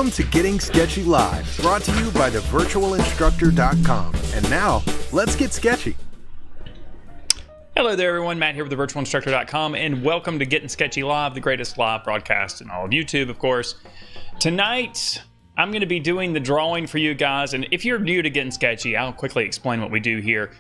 Welcome to Getting Sketchy Live, brought to you by thevirtualinstructor.com. And now, let's get sketchy. Hello there, everyone. Matt here with thevirtualinstructor.com, and welcome to Getting Sketchy Live, the greatest live broadcast in all of YouTube, of course. Tonight, I'm going to be doing the drawing for you guys, and if you're new to Getting Sketchy, I'll quickly explain what we do here.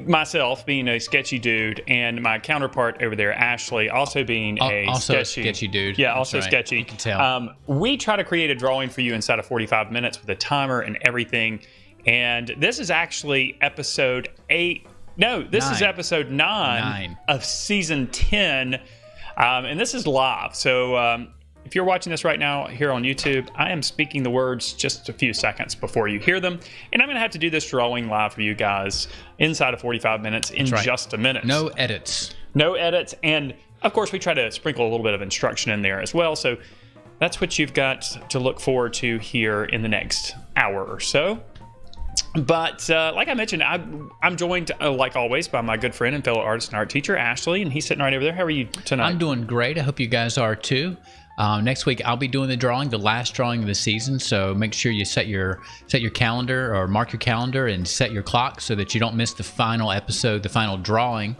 Myself being a sketchy dude, and my counterpart over there, Ashley, also being a sketchy dude. Yeah, also right. sketchy. You can tell. We try to create a drawing for you inside of 45 minutes with a timer and everything. And this is actually episode 8. No, this is episode 9 of season 10. And this is live. So if you're watching this right now here on YouTube, I am speaking the words just a few seconds before you hear them. And I'm going to have to do this drawing live for you guys inside of 45 minutes in just a minute. No edits. No edits. And of course, we try to sprinkle a little bit of instruction in there as well. So that's what you've got to look forward to here in the next hour or so. But like I mentioned, I'm joined, like always, by my good friend and fellow artist and art teacher, Ashley, and he's sitting right over there. How are you tonight? I'm doing great. I hope you guys are too. Next week, I'll be doing the drawing, the last drawing of the season. So make sure you set your calendar or mark your calendar and set your clock so that you don't miss the final episode, the final drawing.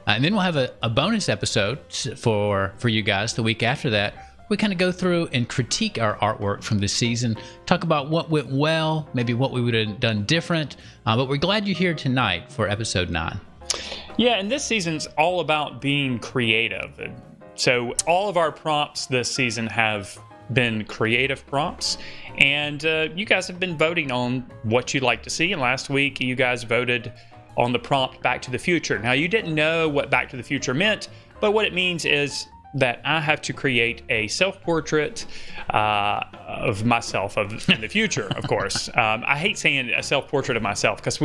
And then we'll have a bonus episode for you guys the week after that. We kind of go through and critique our artwork from the season, talk about what went well, maybe what we would have done different. But we're glad you're here tonight for episode 9. Yeah, and this season's all about being creative. So all of our prompts this season have been creative prompts, and you guys have been voting on what you'd like to see. And last week, you guys voted on the prompt Back to the Future. Now, you didn't know what Back to the Future meant, but what it means is that I have to create a self-portrait of myself in the future, of course. I hate saying a self-portrait of myself because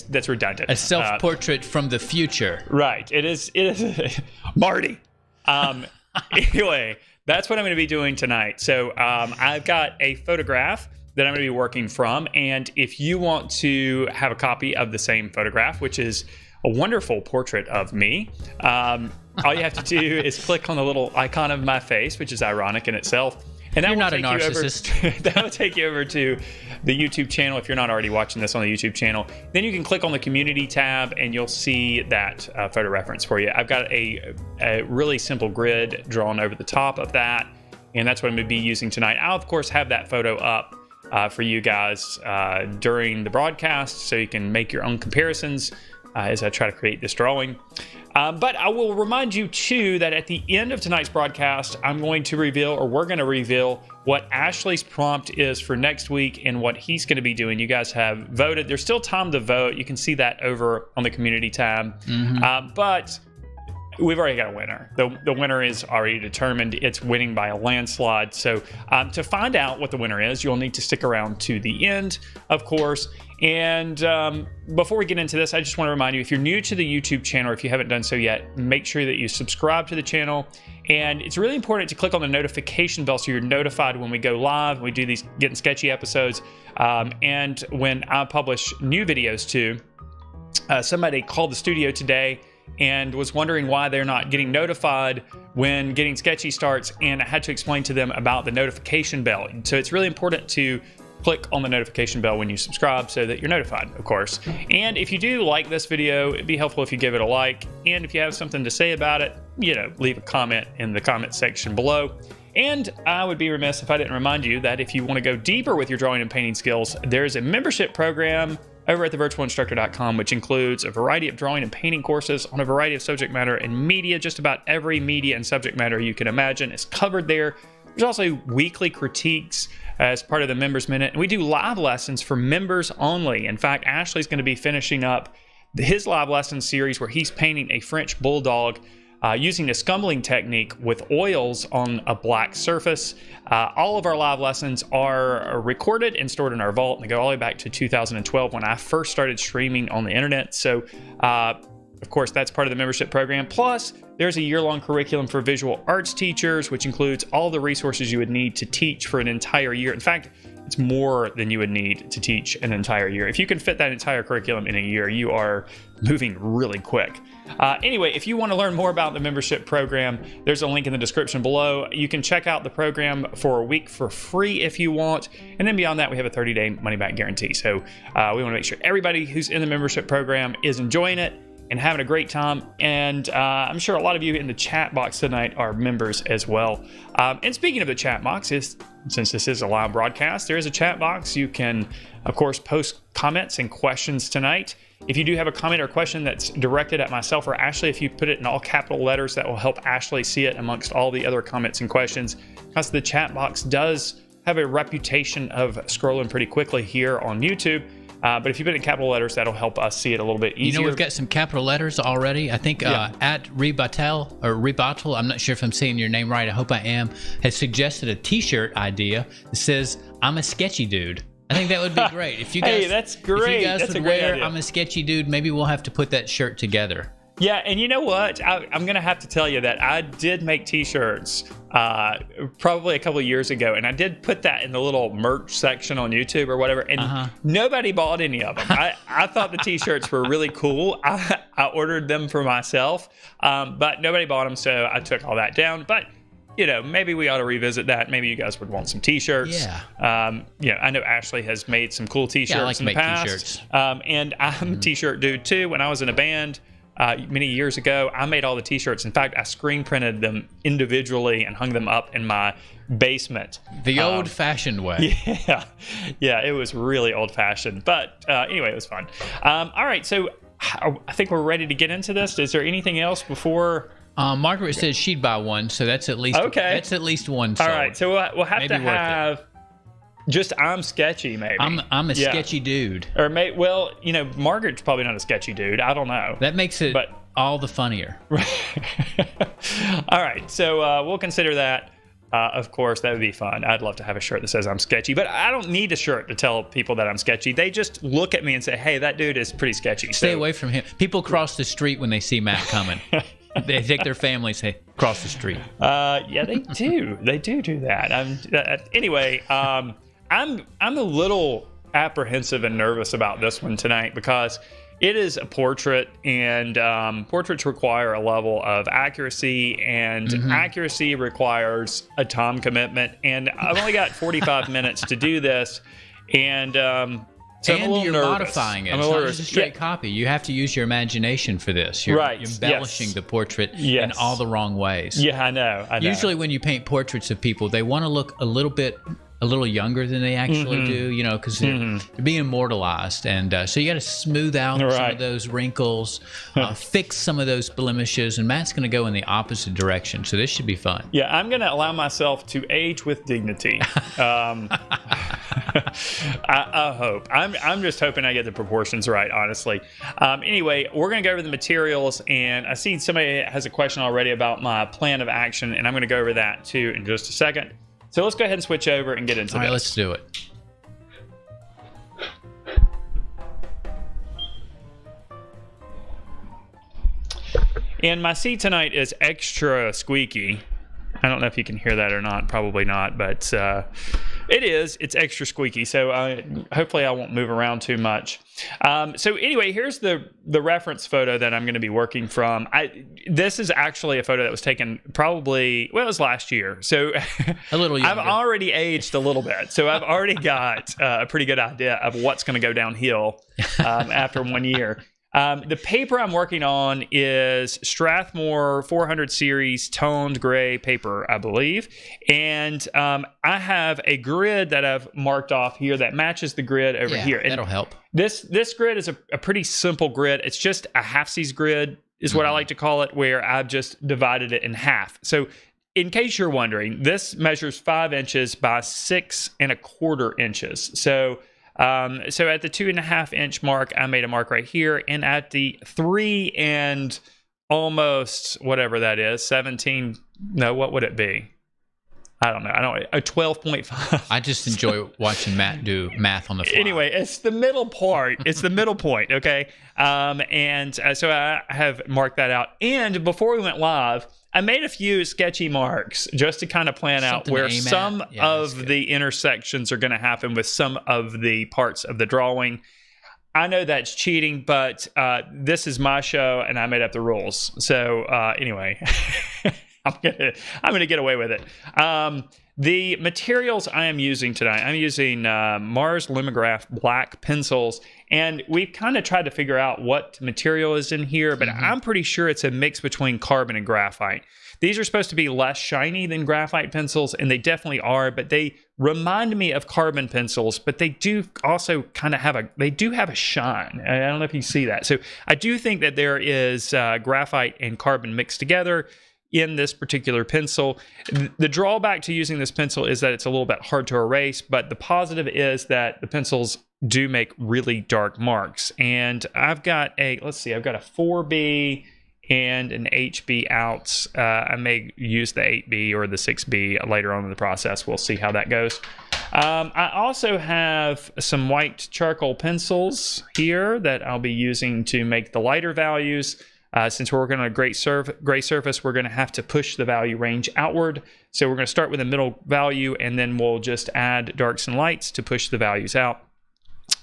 that's redundant. A self-portrait from the future. Right. It is Marty. Anyway, that's what I'm going to be doing tonight. So I've got a photograph that I'm going to be working from. And if you want to have a copy of the same photograph, which is a wonderful portrait of me, all you have to do is click on the little icon of my face, which is ironic in itself. And that You're not a narcissist. That will take you over to the YouTube channel if you're not already watching this on the YouTube channel. Then you can click on the community tab and you'll see that photo reference for you. I've got a really simple grid drawn over the top of that, and that's what I'm going to be using tonight. I'll, of course, have that photo up for you guys during the broadcast so you can make your own comparisons as I try to create this drawing. But I will remind you, too, that at the end of tonight's broadcast, we're going to reveal what Ashley's prompt is for next week and what he's going to be doing. You guys have voted. There's still time to vote. You can see that over on the community tab. But we've already got a winner. The winner is already determined. It's winning by a landslide. So to find out what the winner is, you'll need to stick around to the end, of course. And before we get into this, I just want to remind you, if you're new to the YouTube channel, or if you haven't done so yet, make sure that you subscribe to the channel. And it's really important to click on the notification bell so you're notified when we go live, we do these Getting Sketchy episodes. And when I publish new videos too, somebody called the studio today and was wondering why they're not getting notified when Getting Sketchy starts, and I had to explain to them about the notification bell. So it's really important to click on the notification bell when you subscribe so that you're notified, of course. And if you do like this video, it'd be helpful if you give it a like. And if you have something to say about it, leave a comment in the comment section below. And I would be remiss if I didn't remind you that if you want to go deeper with your drawing and painting skills, there's a membership program over at thevirtualinstructor.com, which includes a variety of drawing and painting courses on a variety of subject matter and media. Just about every media and subject matter you can imagine is covered there. There's also weekly critiques as part of the Members Minute. And we do live lessons for members only. In fact, Ashley's going to be finishing up his live lesson series where he's painting a French bulldog using a scumbling technique with oils on a black surface. All of our live lessons are recorded and stored in our vault, and they go all the way back to 2012 when I first started streaming on the internet. So, of course, that's part of the membership program. Plus, there's a year-long curriculum for visual arts teachers, which includes all the resources you would need to teach for an entire year. In fact, It's more than you would need to teach an entire year. If you can fit that entire curriculum in a year, you are moving really quick. Anyway, if you want to learn more about the membership program, there's a link in the description below. You can check out the program for a week for free if you want. And then beyond that, we have a 30-day money-back guarantee. So we want to make sure everybody who's in the membership program is enjoying it and having a great time. And I'm sure a lot of you in the chat box tonight are members as well. And speaking of the chat box, since this is a live broadcast, there is a chat box. You can, of course, post comments and questions tonight. If you do have a comment or question that's directed at myself or Ashley, if you put it in all capital letters, that will help Ashley see it amongst all the other comments and questions. Because the chat box does have a reputation of scrolling pretty quickly here on YouTube. But if you put it in capital letters, that'll help us see it a little bit easier. You know, we've got some capital letters already. I think at Rebuttal, I'm not sure if I'm saying your name right. I hope I am, has suggested a t-shirt idea that says, "I'm a sketchy dude." I think that would be great. If you guys, hey, that's great. If you guys that's would wear "I'm a sketchy dude," maybe we'll have to put that shirt together. Yeah, and you know what? I'm going to have to tell you that I did make t-shirts probably a couple of years ago, and I did put that in the little merch section on YouTube or whatever, and nobody bought any of them. I thought the t-shirts were really cool. I ordered them for myself, but nobody bought them, so I took all that down. But you know, maybe we ought to revisit that. Maybe you guys would want some t-shirts. Yeah. I know Ashley has made some cool t-shirts in the past. T-shirts. And I'm a t-shirt dude too. When I was in a band many years ago, I made all the t-shirts. In fact, I screen printed them individually and hung them up in my basement. The old-fashioned way. Yeah, it was really old-fashioned. But anyway, it was fun. All right, so I think we're ready to get into this. Is there anything else before... Margaret says she'd buy one, so that's at least one. All right, so we'll have to have just I'm sketchy, maybe. I'm a sketchy dude. Or Margaret's probably not a sketchy dude. I don't know. That makes it all the funnier. All right, so we'll consider that. Of course, that would be fun. I'd love to have a shirt that says I'm sketchy, but I don't need a shirt to tell people that I'm sketchy. They just look at me and say, "Hey, that dude is pretty sketchy." Stay away from him. People cross the street when they see Matt coming. They take their family, say, "Cross the street." Yeah, they do. They do that. Anyway, I'm a little apprehensive and nervous about this one tonight because it is a portrait, and portraits require a level of accuracy, and accuracy requires a time commitment. And I've only got 45 minutes to do this, and so and you're modifying it. It's not just a straight copy. You have to use your imagination for this. You're embellishing the portrait in all the wrong ways. Yeah, I know. Usually when you paint portraits of people, they want to look a little younger than they actually do, you know, because they're being immortalized. And so you got to smooth out some of those wrinkles, fix some of those blemishes, and Matt's going to go in the opposite direction. So this should be fun. Yeah, I'm going to allow myself to age with dignity. I hope. I'm just hoping I get the proportions right, honestly. Anyway, we're going to go over the materials, and I see somebody has a question already about my plan of action, and I'm going to go over that too in just a second. So let's go ahead and switch over and get into this. All right, let's do it. And my seat tonight is extra squeaky. I don't know if you can hear that or not. Probably not, but it is. It's extra squeaky, so hopefully I won't move around too much. So anyway, here's the reference photo that I'm going to be working from. This is actually a photo that was taken it was last year. So a little younger. I've already aged a little bit, so I've already got a pretty good idea of what's going to go downhill after 1 year. The paper I'm working on is Strathmore 400 series toned gray paper, I believe. And I have a grid that I've marked off here that matches the grid over here. And that'll help. This grid is a pretty simple grid. It's just a half-seas grid is what I like to call it, where I've just divided it in half. So in case you're wondering, this measures 5 inches by 6 1/4 inches. So at the 2.5 inch mark, I made a mark right here, and at the 3 and almost whatever that is, 17. No, what would it be? I don't know. A 12.5. I just enjoy watching Matt do math on the fly. Anyway, it's the middle part. It's the middle point. Okay. So I have marked that out. And before we went live, I made a few sketchy marks just to kind of plan out Something to where aim at. some Yeah, that's of good. the intersections are going to happen with some of the parts of the drawing. I know that's cheating, but this is my show, and I made up the rules. So anyway, I'm gonna get away with it. The materials I am using tonight, I'm using Mars Lumograph Black pencils, and we've kind of tried to figure out what material is in here, but I'm pretty sure it's a mix between carbon and graphite. These are supposed to be less shiny than graphite pencils, and they definitely are, but they remind me of carbon pencils, but they do also kind of have a shine. I don't know if you see that. So I do think that there is graphite and carbon mixed together in this particular pencil. The drawback to using this pencil is that it's a little bit hard to erase, but the positive is that the pencils do make really dark marks. And I've got a 4B and an HB out. I may use the 8B or the 6B later on in the process. We'll see how that goes. I also have some white charcoal pencils here that I'll be using to make the lighter values. Since we're working on a gray surface, we're going to have to push the value range outward. So we're going to start with a middle value, and then we'll just add darks and lights to push the values out.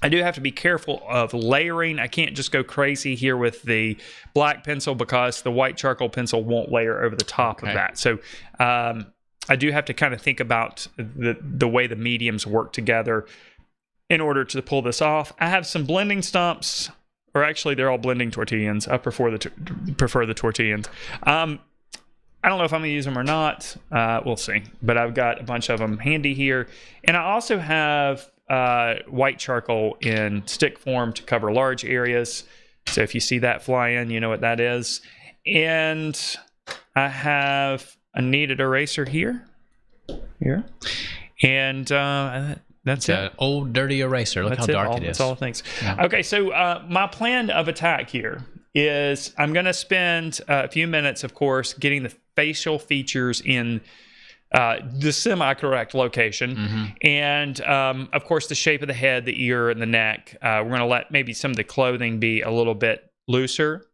I do have to be careful of layering. I can't just go crazy here with the black pencil because the white charcoal pencil won't layer over the top of that. So I do have to kind of think about the way the mediums work together in order to pull this off. I have some blending stumps, or actually they're all blending tortillons. I prefer the tortillons. I don't know if I'm going to use them or not. We'll see. But I've got a bunch of them handy here. And I also have white charcoal in stick form to cover large areas. So if you see that fly in, you know what that is. And I have a kneaded eraser here. And that's it. An old dirty eraser. Look how dark it is. That's all things. Yeah. Okay, so my plan of attack here is I'm going to spend a few minutes, of course, getting the facial features in the semi-correct location. And, of course, the shape of the head, the ear, and the neck. We're going to let maybe some of the clothing be a little bit looser.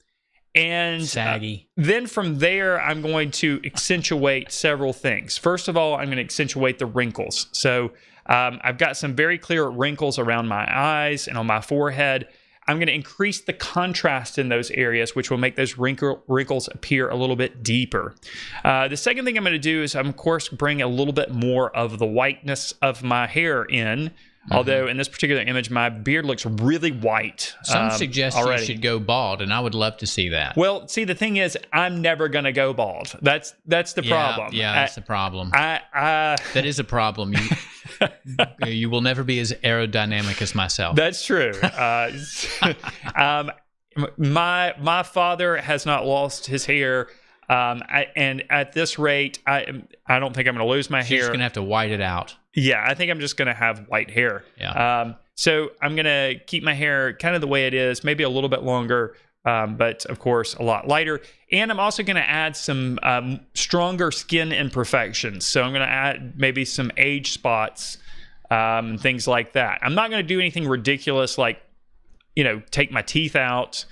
And saggy. Then from there, I'm going to accentuate several things. First of all, I'm going to accentuate the wrinkles. So I've got some very clear wrinkles around my eyes and on my forehead. I'm going to increase the contrast in those areas, which will make those wrinkles appear a little bit deeper. The second thing I'm going to do is, of course, bring a little bit more of the whiteness of my hair in. Although in this particular image, my beard looks really white. Some suggest already. you should go bald, and I would love to see that. Well, see, the thing is, I'm never going to go bald. That's the problem. Yeah, that's the problem. That is a problem. You will never be as aerodynamic as myself. That's true. My father has not lost his hair. And at this rate, I don't think I'm going to lose my hair. You're just going to have to white it out. Yeah, I think I'm just going to have white hair. Yeah. So I'm going to keep my hair kind of the way it is, maybe a little bit longer, but of course a lot lighter. And I'm also going to add some stronger skin imperfections. So I'm going to add maybe some age spots, things like that. I'm not going to do anything ridiculous like, take my teeth out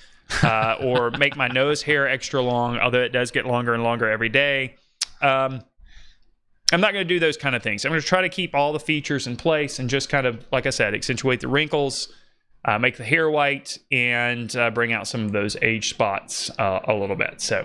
or make my nose hair extra long, although it does get longer and longer every day. I'm not going to do those kind of things. I'm going to try to keep all the features in place and just kind of, like I said, accentuate the wrinkles, make the hair white, and bring out some of those age spots a little bit. So,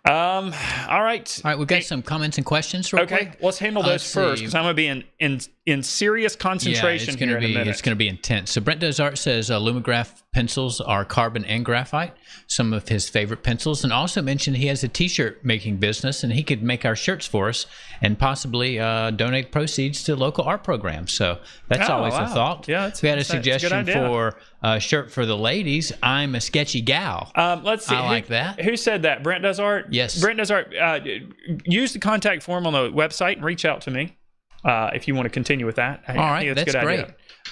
all right. All right, we've got some comments and questions real quick. Okay, let's handle those first because I'm going to be in serious concentration here in a minute. It's going to be intense. So Brent Desart says Lumograph pencils are carbon and graphite, some of his favorite pencils, and also mentioned he has a t-shirt making business and he could make our shirts for us and possibly donate proceeds to local art programs. So that's always a thought. Yeah, we had a suggestion for a shirt for the ladies. I'm a sketchy gal. Let's see. I like that. Who said that? Brent Desart? Yes. Brent Desart. Use the contact form on the website and reach out to me if you want to continue with that. All right, that's great.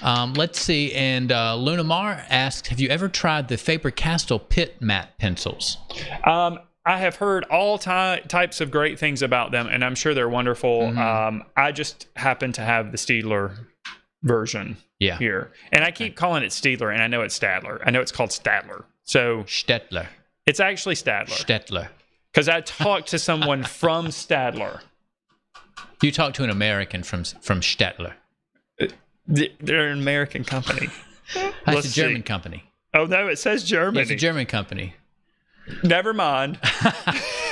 Idea. Let's see. And Luna Mar asks, have you ever tried the Faber-Castell Pitt matte pencils? I have heard all types of great things about them, and I'm sure they're wonderful. I just happen to have the Staedtler version here. And I keep calling it Staedtler, and I know it's Stadler. I know it's called Stadler. So Stettler. It's actually Stadler. Stettler. Because I talked to someone from Stadler. You talked to an American from Stadler. They're an American company. That's a German company. Oh, no, it says Germany. Yeah, it's a German company. Never mind.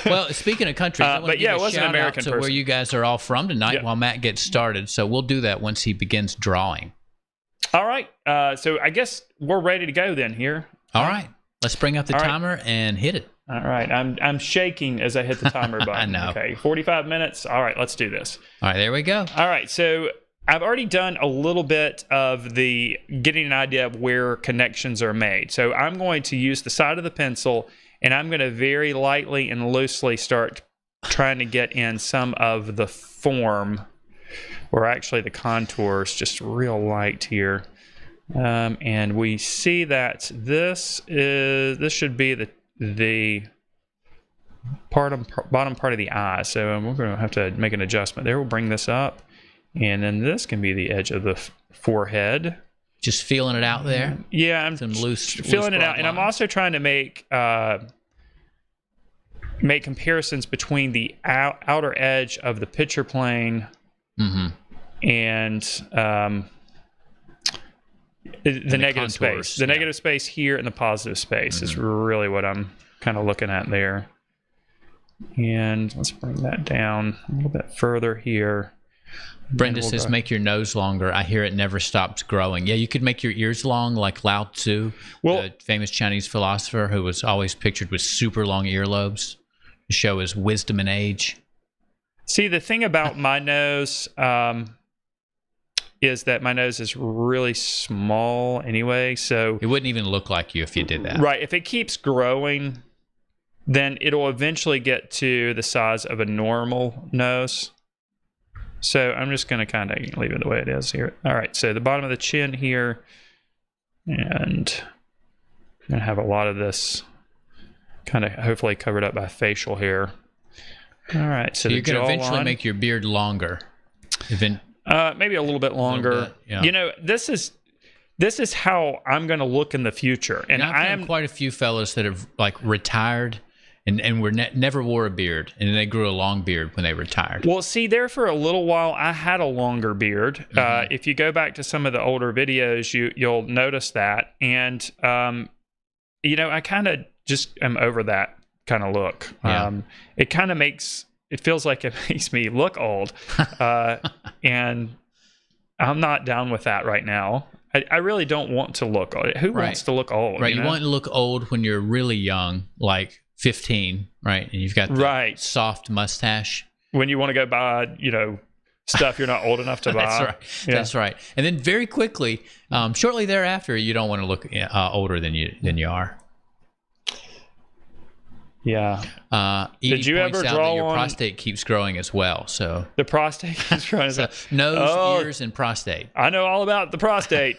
Well, speaking of countries, I want but to give it a was an shout American out to person. where you guys are all from tonight while Matt gets started. So we'll do that once he begins drawing. All right. So I guess we're ready to go then here. All right. Let's bring up the timer and hit it. All right. I'm shaking as I hit the timer button. I know. Okay. 45 minutes. All right. Let's do this. All right. There we go. All right. So I've already done a little bit of the getting an idea of where connections are made. So I'm going to use the side of the pencil, and I'm going to very lightly and loosely start trying to get in some of the form, or actually the contours, just real light here. And we see that this should be the bottom part of the eye. So we're going to have to make an adjustment there. We'll bring this up, and then this can be the edge of the forehead. Just feeling it out there. Yeah, I'm Some loose feeling it out, broad and I'm lines. also trying to make comparisons between the outer edge of the picture plane and the negative contours, space. The negative space here and the positive space is really what I'm kind of looking at there. And let's bring that down a little bit further here. Brenda says, make your nose longer. I hear it never stops growing. Yeah, you could make your ears long like Lao Tzu, the famous Chinese philosopher who was always pictured with super long earlobes to show his wisdom and age. See, the thing about my nose is that my nose is really small anyway. So it wouldn't even look like you if you did that. Right. If it keeps growing, then it'll eventually get to the size of a normal nose. So I'm just going to kind of leave it the way it is here. All right, so the bottom of the chin here, and I'm going to have a lot of this kind of hopefully covered up by facial hair. All right, so you're going to eventually make your beard longer. Maybe a little bit longer. Yeah. You know, this is how I'm going to look in the future. And I've known quite a few fellas that have like retired and were never wore a beard, and they grew a long beard when they retired. Well, see, there for a little while, I had a longer beard. If you go back to some of the older videos, you'll notice that. And, you know, I kind of just am over that kind of look. Yeah. It feels like it makes me look old. And I'm not down with that right now. I really don't want to look old. Who wants to look old? Right. You want to look old when you're really young, like 15, right? And you've got the soft mustache. When you want to go buy, you know, stuff you're not old enough to buy. That's right. Yeah. That's right. And then very quickly, shortly thereafter, you don't want to look older than you are. Yeah. Did you ever draw your prostate keeps growing as well? So the prostate keeps growing as well. Nose, ears, and prostate. I know all about the prostate.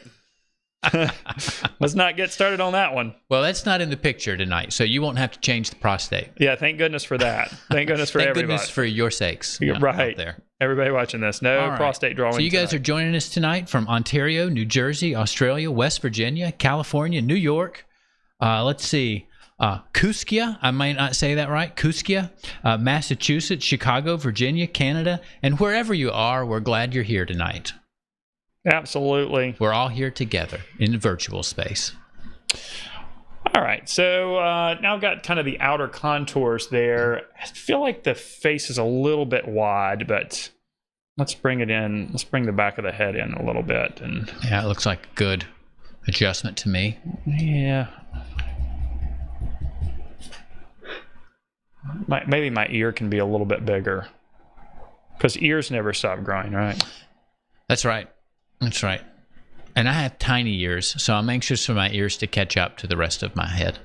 Let's not get started on that one. Well, that's not in the picture tonight, so you won't have to change the prostate. Yeah, thank goodness for that. Thank goodness for everybody. Thank goodness for your sakes. Right out there. Everybody watching this, prostate drawing. So you guys are joining us tonight from Ontario, New Jersey, Australia, West Virginia, California, New York. Let's see. Kooskia, I might not say that right. Kooskia, Massachusetts, Chicago, Virginia, Canada, and wherever you are, we're glad you're here tonight. Absolutely. We're all here together in virtual space. All right. So now I've got kind of the outer contours there. I feel like the face is a little bit wide, but let's bring it in. Let's bring the back of the head in a little bit. And yeah, it looks like a good adjustment to me. Yeah. Maybe my ear can be a little bit bigger, because ears never stop growing, right? That's right. That's right. And I have tiny ears, so I'm anxious for my ears to catch up to the rest of my head.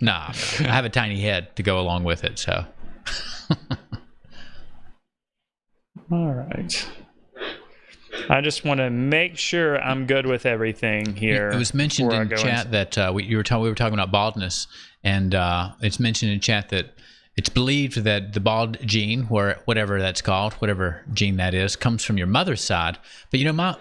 Nah, I have a tiny head to go along with it, so. All right. I just want to make sure I'm good with everything here. It was mentioned in chat that we were talking about baldness, and it's mentioned in chat that it's believed that the bald gene, whatever that's called, whatever gene that is, comes from your mother's side. But you know,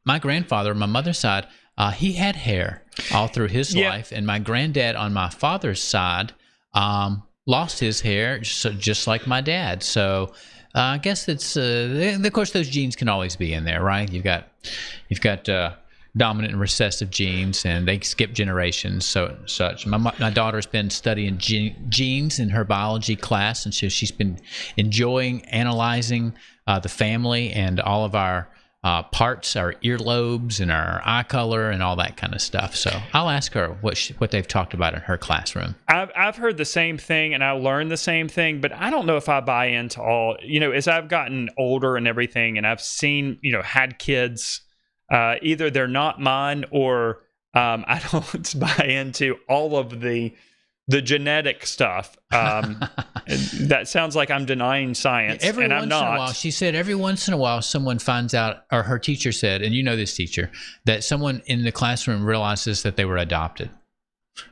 my grandfather on my mother's side, he had hair all through his life, and my granddad on my father's side lost his hair just like my dad. So I guess it's of course those genes can always be in there, right? You've got dominant and recessive genes, and they skip generations. So such. My daughter's been studying genes in her biology class, and so she's been enjoying analyzing the family and all of our parts, our earlobes and our eye color and all that kind of stuff. So I'll ask her what they've talked about in her classroom. I've heard the same thing, and I learned the same thing, but I don't know if I buy into all. As I've gotten older and everything, and I've seen, had kids. Either they're not mine, or I don't buy into all of the genetic stuff. That sounds like I'm denying science, and I'm not. In a while, she said every once in a while someone finds out, or her teacher said, and this teacher, that someone in the classroom realizes that they were adopted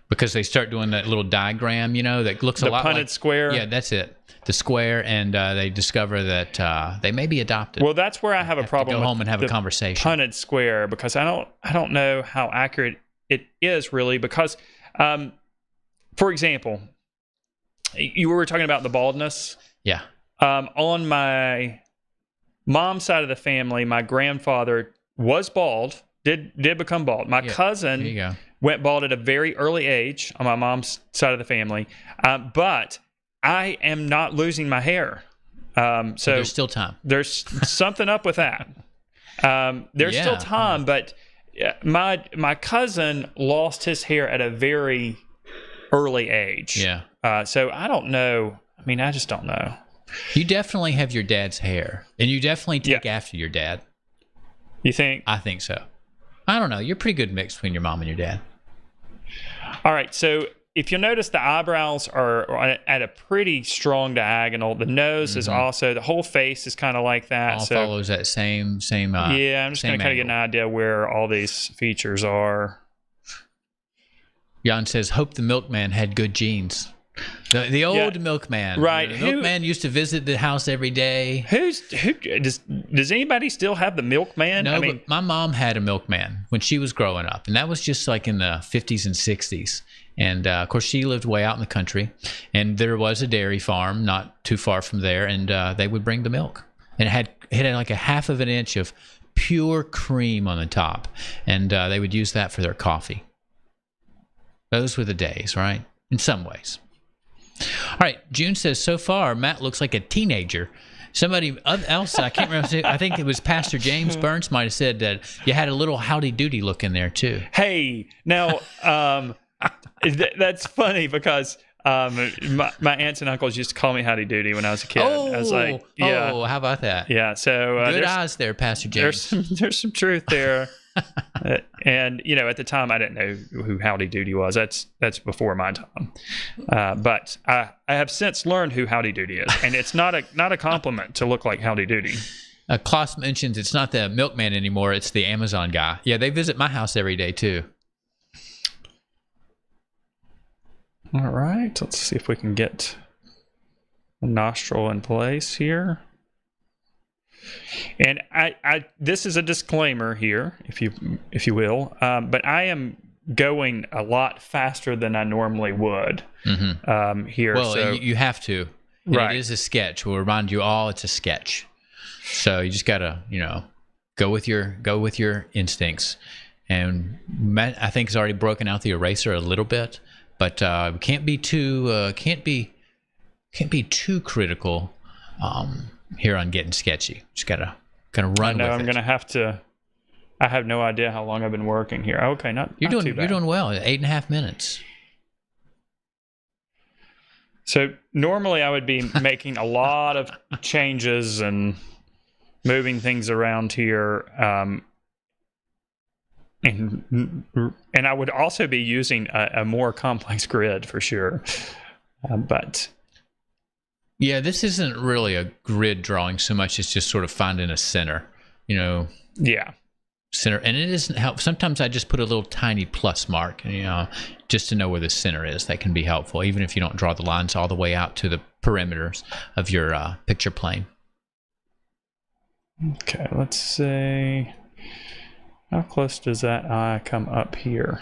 because they start doing that little diagram, that looks a lot like the punted square. Yeah, that's it. The square, and they discover that they may be adopted. Well, that's where I have a problem. Go with home and have a conversation. Punted square, because I don't know how accurate it is really. Because, for example, you were talking about the baldness. Yeah. On my mom's side of the family, my grandfather was bald. Did become bald. My cousin went bald at a very early age on my mom's side of the family, but I am not losing my hair. So there's still time. There's something up with that. There's still time, but my cousin lost his hair at a very early age. Yeah. So I don't know. I just don't know. You definitely have your dad's hair, and you definitely take after your dad. You think? I think so. I don't know. You're a pretty good mix between your mom and your dad. All right. So if you'll notice, the eyebrows are at a pretty strong diagonal. The nose is also, the whole face is kind of like that. All follows that same. Yeah, I'm just going to kind of get an idea where all these features are. Jan says, hope the milkman had good genes. The old milkman. Right. The milkman used to visit the house every day. Who does anybody still have the milkman? No, but my mom had a milkman when she was growing up, and that was just like in the 50s and 60s. And of course, she lived way out in the country, and there was a dairy farm not too far from there, and they would bring the milk, and it had like a half of an inch of pure cream on the top, and they would use that for their coffee. Those were the days, right? In some ways. All right, June says, so far, Matt looks like a teenager. Somebody else, I can't remember, I think it was Pastor James Burns might have said that you had a little howdy-doody look in there, too. Hey, now, that's funny because my aunts and uncles used to call me howdy doody when I was a kid. I was like, how about that? Yeah, so good eyes there, Pastor James. There's some truth there. And at the time I didn't know who Howdy Doody was. That's before my time. But I have since learned who Howdy Doody is, and it's not a compliment to look like Howdy Doody. Klaus mentions it's not the milkman anymore; it's the Amazon guy. Yeah, they visit my house every day too. All right, let's see if we can get a nostril in place here. And I this is a disclaimer here, if you will, but I am going a lot faster than I normally would here. Well, so, you have to. And right. It is a sketch. We'll remind you all it's a sketch. So you just gotta, go with your instincts. And Matt, I think, has already broken out the eraser a little bit, but can't be too critical. Here on Getting Sketchy. Just gotta run with it. I know I'm gonna have to. I have no idea how long I've been working here. Okay, not too bad. You're doing well. 8.5 minutes. So normally I would be making a lot of changes and moving things around here, and I would also be using a more complex grid for sure, but. Yeah, this isn't really a grid drawing so much as just sort of finding a center, Yeah. Center, and it isn't help. Sometimes I just put a little tiny plus mark, just to know where the center is. That can be helpful, even if you don't draw the lines all the way out to the perimeters of your picture plane. Okay, let's see. How close does that eye come up here?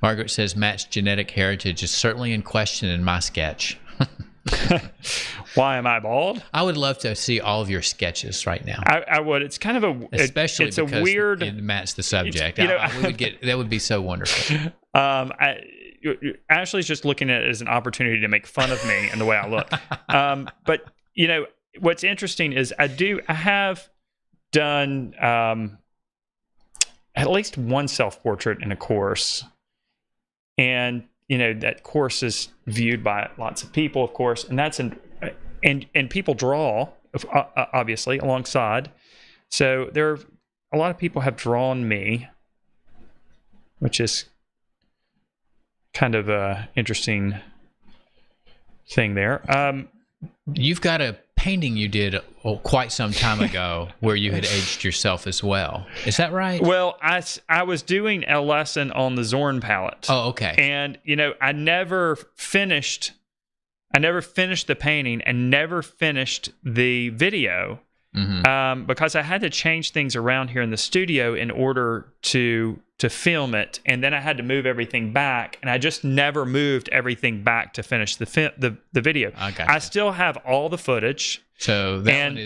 Margaret says Matt's genetic heritage is certainly in question in my sketch. Why am I bald? I would love to see all of your sketches right now. I would. It's kind of a, especially it's because a weird. Matt's the subject. You know, we would get that would be so wonderful. Ashley's just looking at it as an opportunity to make fun of me and the way I look. But you know, what's interesting is I have done at least one self-portrait in a course, and you know that course is viewed by lots of people, of course, and that's and people draw obviously alongside. So there are a lot of people have drawn me, which is kind of a interesting thing there. You've got a painting you did quite some time ago where you had aged yourself as well. Is that right? Well, I was doing a lesson on the Zorn palette. Oh, okay. And you know, I never finished the painting and never finished the video. Because I had to change things around here in the studio in order to film it, and then I had to move everything back, and I just never moved everything back to finish the video. Okay. I still have all the footage. So that one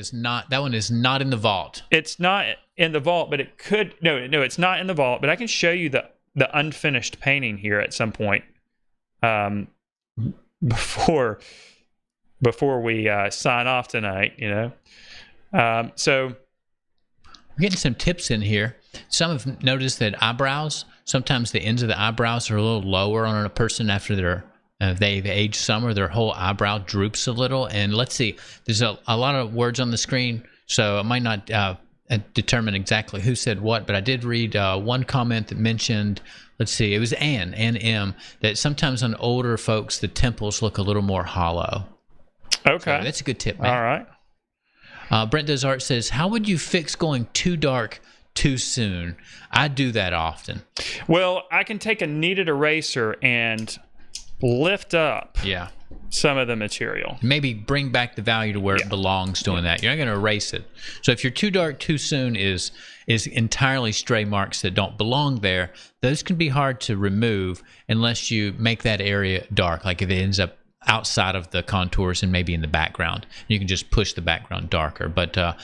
is not in the vault. It's not in the vault, but it could. No, it's not in the vault. But I can show you the unfinished painting here at some point, before we sign off tonight. You know. So we're getting some tips in here. Some have noticed that eyebrows, sometimes the ends of the eyebrows are a little lower on a person after they've aged some, or their whole eyebrow droops a little. And let's see, there's a lot of words on the screen, so I might not determine exactly who said what, but I did read one comment that mentioned, let's see, it was Ann M, that sometimes on older folks, the temples look a little more hollow. Okay. So that's a good tip, man. All right. Brent Desart says, how would you fix going too dark too soon? I do that often. Well, I can take a kneaded eraser and lift up some of the material. Maybe bring back the value to where it belongs doing that. You're not going to erase it. So if you're too dark too soon is entirely stray marks that don't belong there, those can be hard to remove unless you make that area dark, like if it ends up outside of the contours and maybe in the background. You can just push the background darker. But the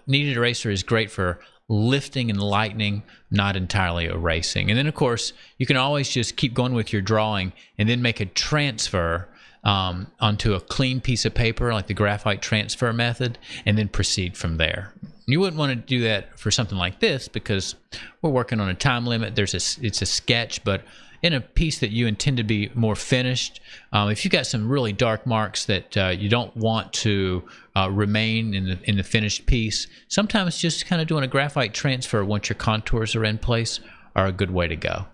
kneaded eraser is great for lifting and lightening, not entirely erasing. And then, of course, you can always just keep going with your drawing and then make a transfer onto a clean piece of paper, like the graphite transfer method, and then proceed from there. You wouldn't want to do that for something like this because we're working on a time limit. It's a sketch, but in a piece that you intend to be more finished, if you've got some really dark marks that you don't want to remain in the finished piece, sometimes just kind of doing a graphite transfer once your contours are in place are a good way to go.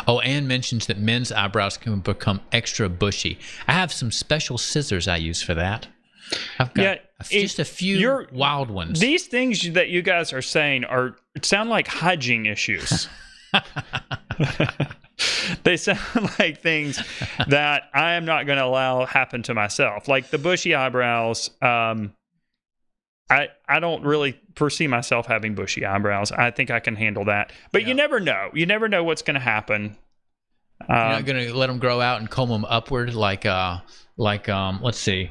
Oh, Anne mentions that men's eyebrows can become extra bushy. I have some special scissors I use for that. I've got just a few wild ones. These things that you guys are saying sound like hygiene issues. They sound like things that I am not going to allow happen to myself. Like the bushy eyebrows. I don't really foresee myself having bushy eyebrows. I think I can handle that. But you never know. You never know what's going to happen. You're not going to let them grow out and comb them upward like let's see.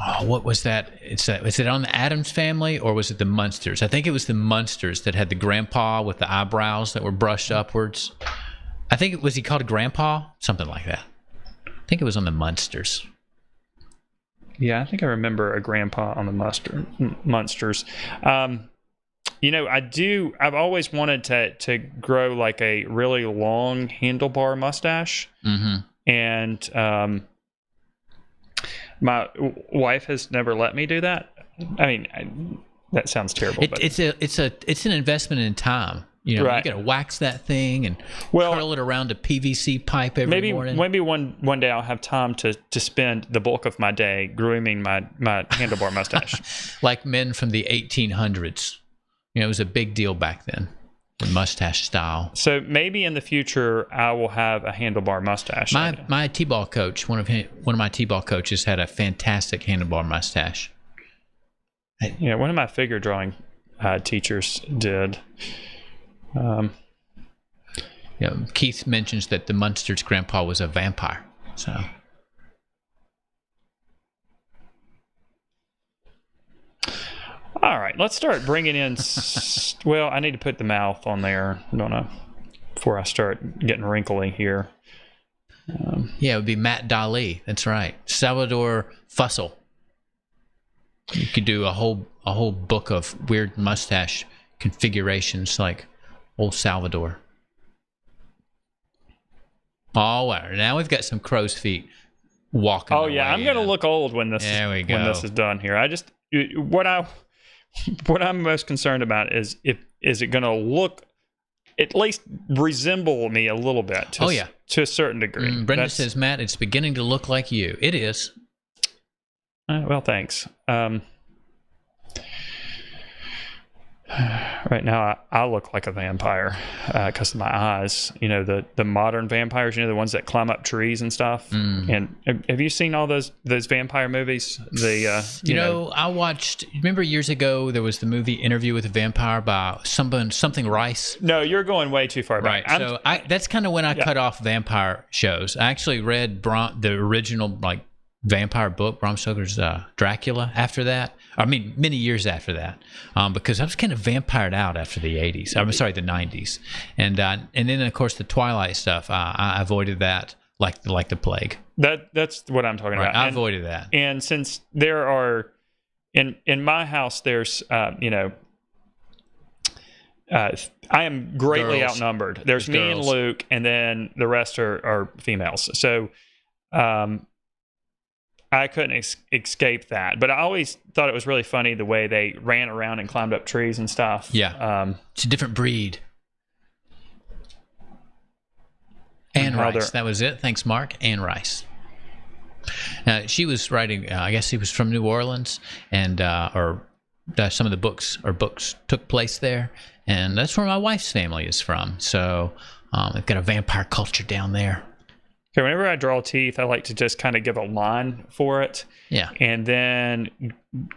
Oh, what was that? Is it on the Addams Family or was it the Munsters? I think it was the Munsters that had the grandpa with the eyebrows that were brushed upwards. I think was he called a grandpa? Something like that. I think it was on the Munsters. Yeah, I think I remember a grandpa on the Munsters. You know, I've always wanted to grow like a really long handlebar mustache. Mm-hmm. And my wife has never let me do that. I mean, that sounds terrible. It's an investment in time. You know, right. You got to wax that thing and curl it around a PVC pipe every morning. Maybe one day I'll have time to spend the bulk of my day grooming my handlebar mustache. Like men from the 1800s. You know, it was a big deal back then. The mustache style. So maybe in the future I will have a handlebar mustache. My t-ball coach, one of my t-ball coaches, had a fantastic handlebar mustache. One of my figure drawing teachers did. Keith mentions that the Munsters' grandpa was a vampire. So. All right, let's start bringing in. Well, I need to put the mouth on there. I don't know before I start getting wrinkly here. Yeah, it would be Matt Dali. That's right, Salvador Fussell. You could do a whole book of weird mustache configurations like old Salvador. Oh, wow. Now we've got some crow's feet walking. Oh yeah, I'm gonna look old when this when this is done here. What I'm most concerned about is is it going to look, at least resemble me a little bit to a certain degree. Brenda says, Matt, it's beginning to look like you. It is. Well, thanks. Right now, I look like a vampire because of my eyes. The modern vampires, the ones that climb up trees and stuff. And have you seen all those vampire movies? I watched. Remember years ago there was the movie Interview with a Vampire by something Rice. No, you're going way too far back. Right. That's kind of when I cut off vampire shows. I actually read the original vampire book, Bram Stoker's Dracula, after that. I mean, many years after that, because I was kind of vampired out after the 80s. I'm sorry, the 90s. And then, of course, the Twilight stuff, I avoided that like the plague. That's what I'm talking about. I avoided that. And since there are, in my house, there's, I am greatly outnumbered. There's me and Luke, and then the rest are females. So, I couldn't escape that, but I always thought it was really funny the way they ran around and climbed up trees and stuff. Yeah, it's a different breed. Anne Rice, that was it. Thanks, Mark. Anne Rice. She was writing. I guess she was from New Orleans, and some of the books took place there, and that's where my wife's family is from. So they've got a vampire culture down there. Okay, whenever I draw teeth, I like to just kind of give a line for it. Yeah. And then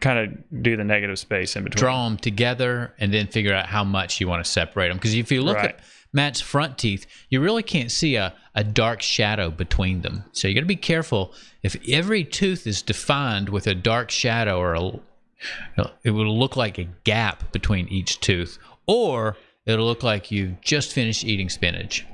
kind of do the negative space in between. Draw them together and then figure out how much you want to separate them. Because if you look at Matt's front teeth, you really can't see a dark shadow between them. So you got to be careful. If every tooth is defined with a dark shadow, it will look like a gap between each tooth. Or it'll look like you've just finished eating spinach.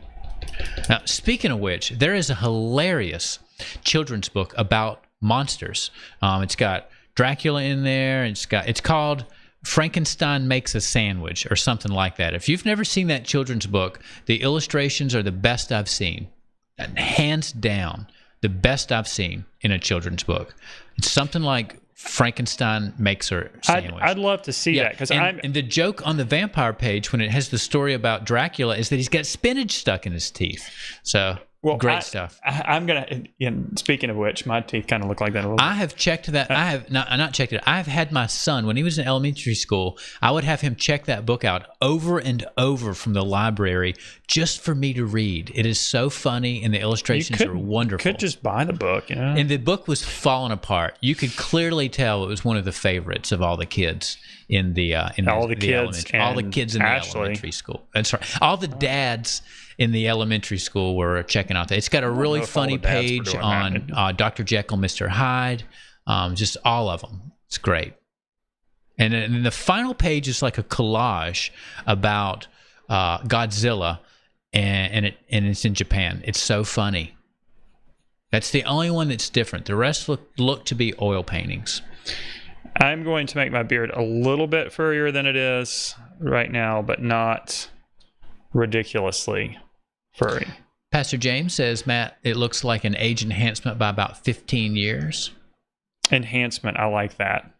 Now, speaking of which, there is a hilarious children's book about monsters. It's got Dracula in there. It's called Frankenstein Makes a Sandwich or something like that. If you've never seen that children's book, the illustrations are the best I've seen. Hands down, the best I've seen in a children's book. It's something like Frankenstein Makes a Sandwich. I'd love to see that because and the joke on the vampire page when it has the story about Dracula is that he's got spinach stuck in his teeth. So great stuff. I'm gonna. Speaking of which, my teeth kind of look like that a little bit. I have checked that. I have not checked it. I've had my son when he was in elementary school. I would have him check that book out over and over from the library just for me to read. It is so funny, and the illustrations are wonderful. You could just buy the book, And the book was falling apart. You could clearly tell it was one of the favorites of all the kids in the kids in the elementary school. That's right. All the dads in the elementary school were checking out that. It's got a really funny page on Dr. Jekyll, Mr. Hyde, just all of them. It's great. And then the final page is like a collage about Godzilla, and it's in Japan. It's so funny. That's the only one that's different. The rest look to be oil paintings. I'm going to make my beard a little bit furrier than it is right now, but not ridiculously furry. Pastor James says, Matt, it looks like an age enhancement by about 15 years. Enhancement, I like that.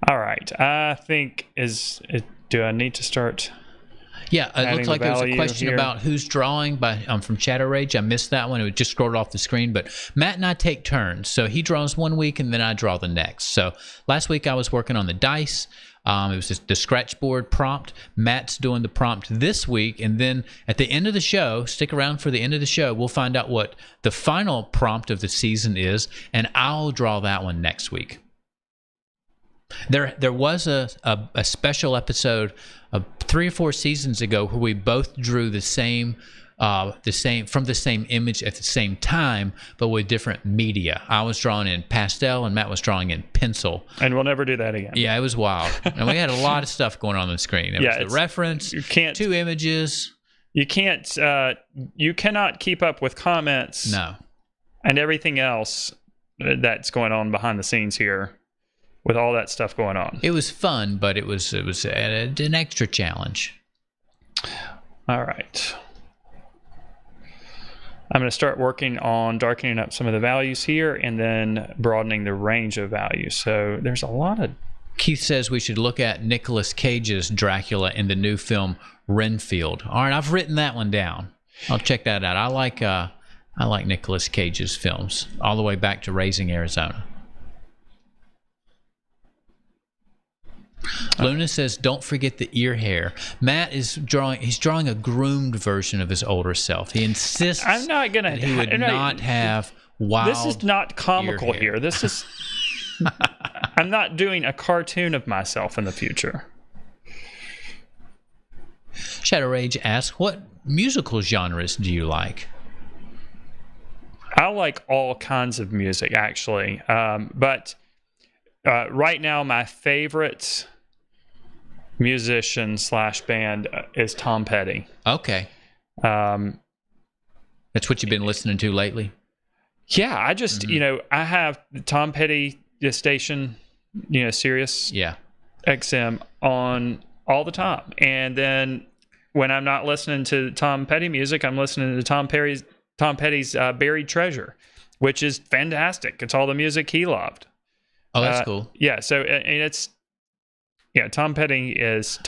All right. I think do I need to start? Yeah, it looks like there was a question about who's drawing from Chatter Rage. I missed that one. It just scrolled off the screen. But Matt and I take turns. So he draws one week and then I draw the next. So last week I was working on the dice. It was just the scratch board prompt. Matt's doing the prompt this week. And then at the end of the show, stick around for the end of the show, we'll find out what the final prompt of the season is. And I'll draw that one next week. There was a special episode of 3 or 4 seasons ago where we both drew the same from the same image at the same time, but with different media. I was drawing in pastel and Matt was drawing in pencil. And we'll never do that again. Yeah, it was wild. And we had a lot of stuff going on the screen. There was the reference, you can't, 2 images. You can't, you cannot keep up with comments. No. And everything else that's going on behind the scenes here with all that stuff going on. It was fun, but it was an extra challenge. All right. I'm going to start working on darkening up some of the values here and then broadening the range of values. So there's a lot of... Keith says we should look at Nicolas Cage's Dracula in the new film Renfield. All right, I've written that one down. I'll check that out. I like Nicolas Cage's films, all the way back to Raising Arizona. Luna says, don't forget the ear hair. Matt is drawing a groomed version of his older self. He insists that he would not have wild. This is not comical here. This is... I'm not doing a cartoon of myself in the future. Shadow Rage asks, what musical genres do you like? I like all kinds of music, actually. But right now, my favorite musician / band is Tom Petty. Okay. That's what you've been listening to lately? Yeah, I just, I have Tom Petty station, Sirius XM on all the time. And then when I'm not listening to Tom Petty music, I'm listening to Tom Petty's Buried Treasure, which is fantastic. It's all the music he loved. Oh, that's cool. Yeah, so and it's Tom Petty is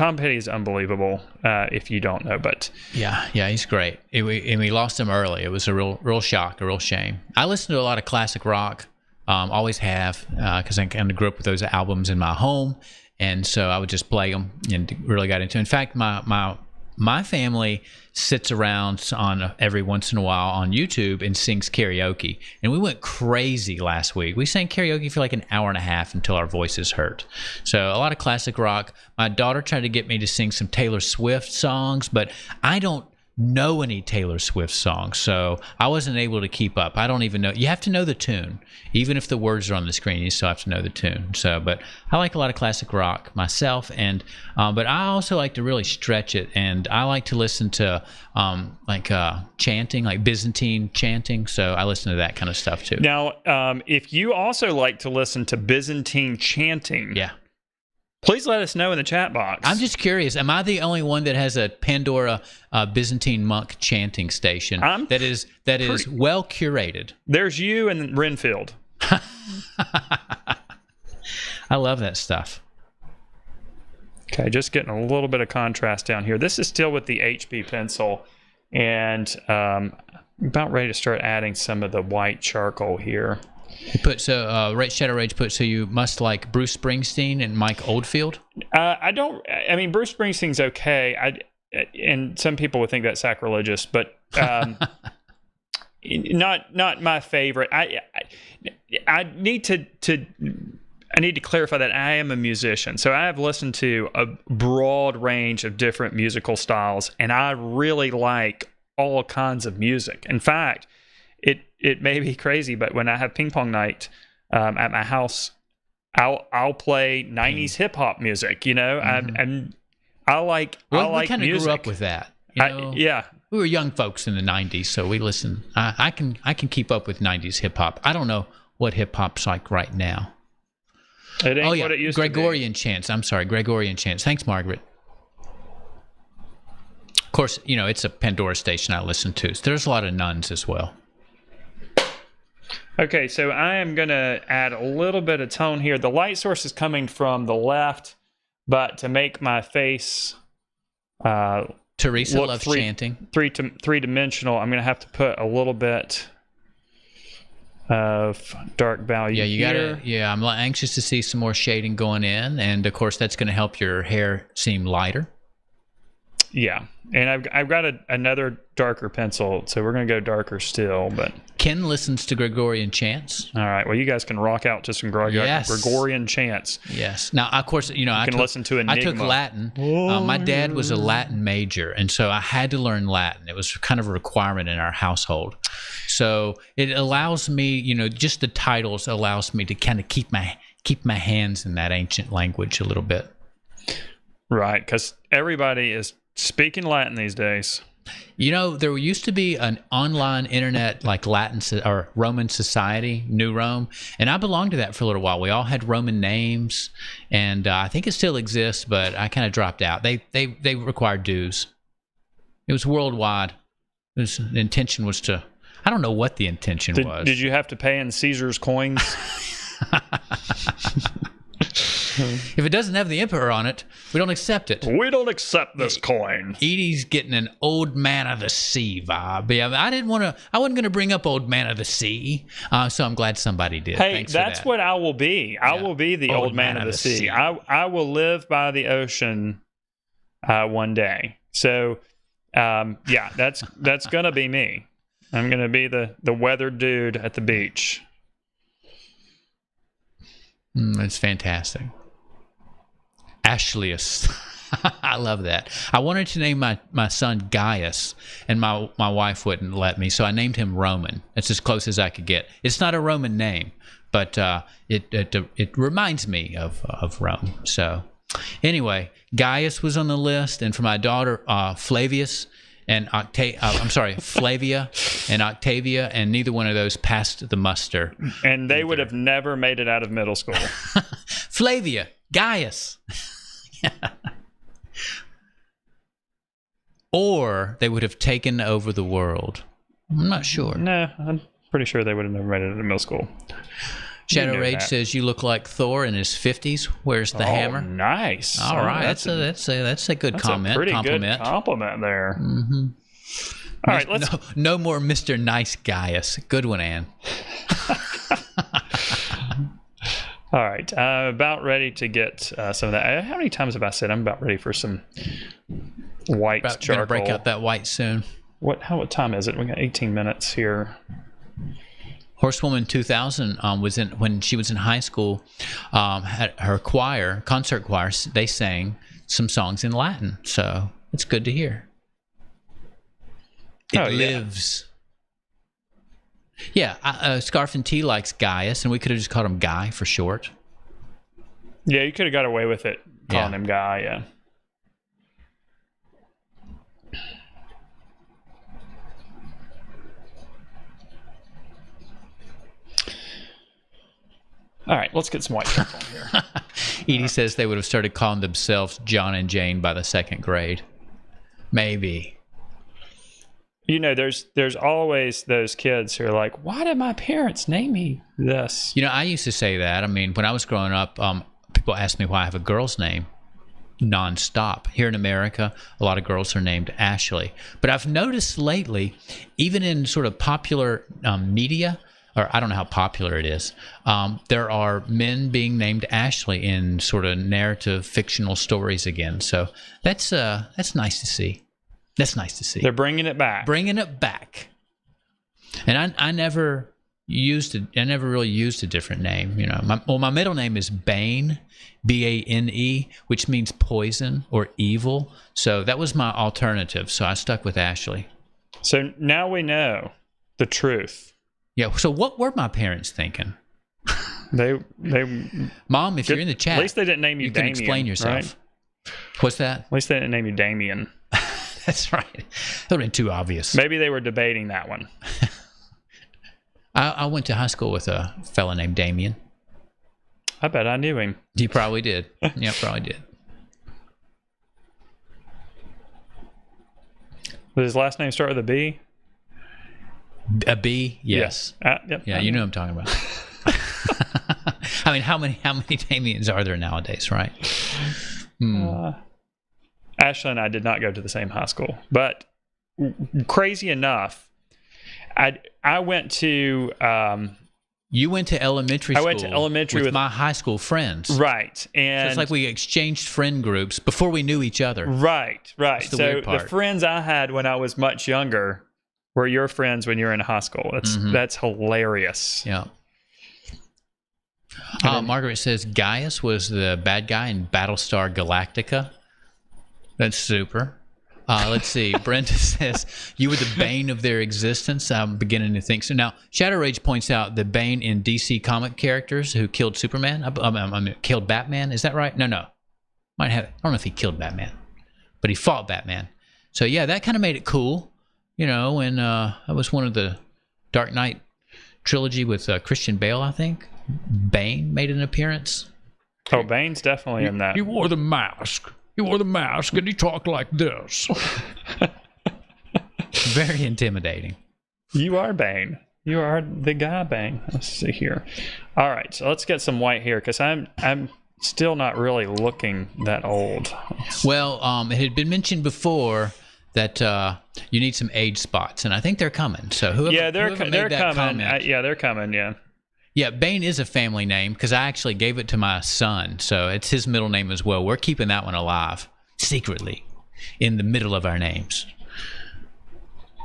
unbelievable if you don't know, but yeah, he's great. And we lost him early. It was a real shock, a real shame. I listen to a lot of classic rock, always have, because I kind of grew up with those albums in my home, and so I would just play them and really got into it. In fact, my family sits around on every once in a while on YouTube and sings karaoke. And we went crazy last week. We sang karaoke for like an hour and a half until our voices hurt. So a lot of classic rock. My daughter tried to get me to sing some Taylor Swift songs, but I don't know any Taylor Swift songs, so I wasn't able to keep up. I don't even know. You have to know the tune. Even if the words are on the screen, you still have to know the tune. So, but I like a lot of classic rock myself, and but I also like to really stretch it, and I like to listen to chanting, like Byzantine chanting. So I listen to that kind of stuff too. Now, if you also like to listen to Byzantine chanting, please let us know in the chat box. I'm just curious. Am I the only one that has a Pandora Byzantine monk chanting station that is well curated? There's you and Renfield. I love that stuff. Okay, just getting a little bit of contrast down here. This is still with the HB pencil, and about ready to start adding some of the white charcoal here. You put Shadow Rage put, so you must like Bruce Springsteen and Mike Oldfield? I mean, Bruce Springsteen's okay. And some people would think that's sacrilegious, but not my favorite. I need to clarify that I am a musician, so I have listened to a broad range of different musical styles, and I really like all kinds of music. In fact, it may be crazy, but when I have ping pong night at my house, I'll play 90s hip hop music. Mm-hmm. I like we music. kind of grew up with that. We were young folks in the 90s, so we listen. I can keep up with 90s hip hop. I don't know what hip hop's like right now. It ain't what it used Gregorian to be. chants. I'm sorry, Gregorian chants. Thanks, Margaret. Of course, it's a Pandora station I listen to. So there's a lot of nuns as well. Okay, so I am going to add a little bit of tone here. The light source is coming from the left, but to make my face Teresa loves chanting. Three-dimensional, I'm going to have to put a little bit of dark value here. I'm anxious to see some more shading going in, and of course that's going to help your hair seem lighter. Yeah, and I've got another darker pencil, so we're going to go darker still. But Ken listens to Gregorian chants. All right. Well, you guys can rock out to some Gregorian chants. Yes. Now, of course, I can listen to Enigma. I took Latin. My dad was a Latin major, and so I had to learn Latin. It was kind of a requirement in our household. So it allows me, just the titles allows me to kind of keep my hands in that ancient language a little bit. Right, because everybody is speaking Latin these days. There used to be an online internet like Latin or Roman society, New Rome, and I belonged to that for a little while. We all had Roman names, and I think it still exists, but I kind of dropped out. They required dues. It was worldwide. The intention was to. I don't know what the intention was. Did you have to pay in Caesar's coins? If it doesn't have the emperor on it, we don't accept it. We don't accept this coin. Edie's getting an old man of the sea vibe. Yeah, I wasn't going to bring up old man of the sea, so I'm glad somebody did. Hey, Thanks that's for that. what I will be. I will be the old man of the sea. I will live by the ocean one day. So, that's going to be me. I'm going to be the weathered dude at the beach. It's fantastic. Ashlius. I love that. I wanted to name my son Gaius, and my wife wouldn't let me, so I named him Roman. It's as close as I could get. It's not a Roman name, but it reminds me of Rome. So anyway, Gaius was on the list, and for my daughter Flavia and Octavia, and neither one of those passed the muster. And they would have never made it out of middle school. Flavia, Gaius. Or they would have taken over the world. I'm not sure. No, I'm pretty sure they would have never made it out of middle school. Shadow Rage says you look like Thor in his 50s. Where's the hammer? Nice. All right, that's a good comment. A pretty compliment. Good compliment there. Mm-hmm. All right, no more Mr. Nice Gaius. Good one, Ann. All right, about ready to get some of that. How many times have I said I'm about ready for some white charcoal? Gonna break out that white soon. What time is it? We got 18 minutes here. Horsewoman 2000 when she was in high school, had her concert choir. They sang some songs in Latin, so it's good to hear. It lives. Yeah, Scarf and Tea likes Gaius, and we could have just called him Guy for short. Yeah, you could have got away with it calling him Guy. Yeah. All right, let's get some white charcoal here. Edie says they would have started calling themselves John and Jane by the second grade. Maybe. There's always those kids who are like, why did my parents name me this? I used to say that. I mean, when I was growing up, people asked me why I have a girl's name nonstop. Here in America, a lot of girls are named Ashley. But I've noticed lately, even in sort of popular media, or I don't know how popular it is, there are men being named Ashley in sort of narrative fictional stories again. So that's nice to see. That's nice to see. They're bringing it back. And I never used it. I never really used a different name. My middle name is Bane, Bane, which means poison or evil. So that was my alternative. So I stuck with Ashley. So now we know the truth. Yeah. So what were my parents thinking? They. Mom, if you're in the chat, at least they didn't name you Damien. You can explain yourself. Right? What's that? At least they didn't name you Damien. That's right. That would have been too obvious. Maybe they were debating that one. I went to high school with a fella named Damien. I bet I knew him. You probably did. Yeah, probably did. Does his last name start with a B? A B? Yes. Yep. Yeah, you know what I'm talking about. I mean, how many Damiens are there nowadays, right? Ashley and I did not go to the same high school, but crazy enough, I went to. You went to elementary school. I went to elementary with my high school friends. Right, and so it's like we exchanged friend groups before we knew each other. Right. That's the So weird part. the friends I had when I was much younger, were your friends when you were in high school. That's hilarious. Yeah. Margaret says Gaius was the bad guy in Battlestar Galactica. That's super. Let's see. Brenda says, you were the bane of their existence. I'm beginning to think so. Now, Shadow Rage points out the bane in DC comic characters who killed Superman. I mean, killed Batman. Is that right? No. I don't know if he killed Batman, but he fought Batman. So, yeah, that kind of made it cool. You know, when that was one of the Dark Knight trilogy with Christian Bale, I think. Bane made an appearance. Oh, Bane's definitely in that. He wore the mask. And he talked like this. Very intimidating. You are Bane. You are the guy Bane. Let's see here. All right, so let's get some white here because I'm still not really looking that old. Well, it had been mentioned before that you need some age spots, and I think they're coming. So whoever they're made that coming. comment, They're coming. Yeah. Yeah, Bane is a family name because I actually gave it to my son, so it's his middle name as well. We're keeping that one alive secretly in the middle of our names.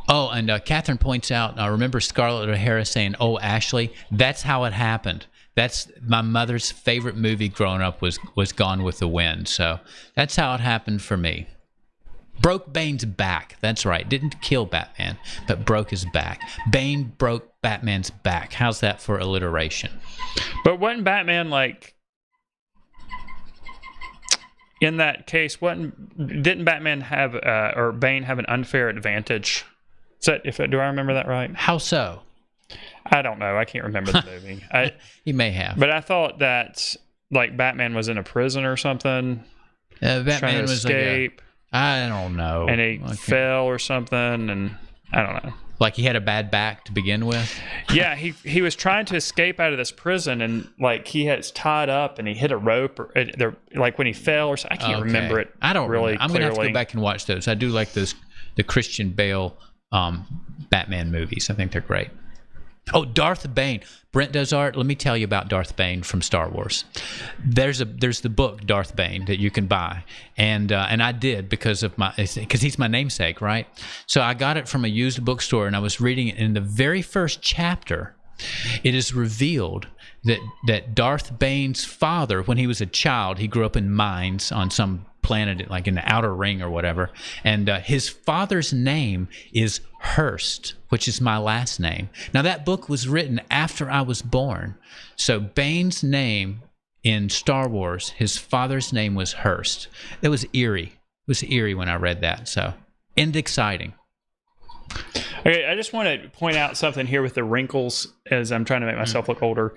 Oh, and Catherine points out, I remember Scarlett O'Hara saying, "Oh, Ashley, that's how it happened." That's my mother's favorite movie growing up was Gone with the Wind. So that's how it happened for me. Broke Bane's back. That's right. Didn't kill Batman, but broke his back. Bane broke Batman's back. How's that for alliteration? But wasn't Batman like in that case? Didn't Batman have or Bane have an unfair advantage? Do I remember that right? How so? I don't know. I can't remember the movie. He may have. But I thought that like Batman was in a prison or something. Batman trying to was escape. I don't know. And he fell or something, and I don't know. Like he had a bad back to begin with? Yeah, he was trying to escape out of this prison, and like he was tied up, and he hit a rope, or like when he fell, or something. I can't remember it. I don't really. I'm gonna have to go back and watch those. I do like the Christian Bale Batman movies. I think they're great. Oh, Darth Bane. Brent does art. Let me tell you about Darth Bane from Star Wars. There's the book Darth Bane that you can buy, and I did because he's my namesake, right? So I got it from a used bookstore, and I was reading it. In the very first chapter, it is revealed that Darth Bane's father, when he was a child, he grew up in mines on some planet, like in the outer ring or whatever, and his father's name is Hurst, which is my last name. Now that book was written after I was born, so Bane's name in Star Wars, his father's name was Hurst. It was eerie. It was eerie when I read that. So, and exciting. Okay, I just want to point out something here with the wrinkles as I'm trying to make myself look older.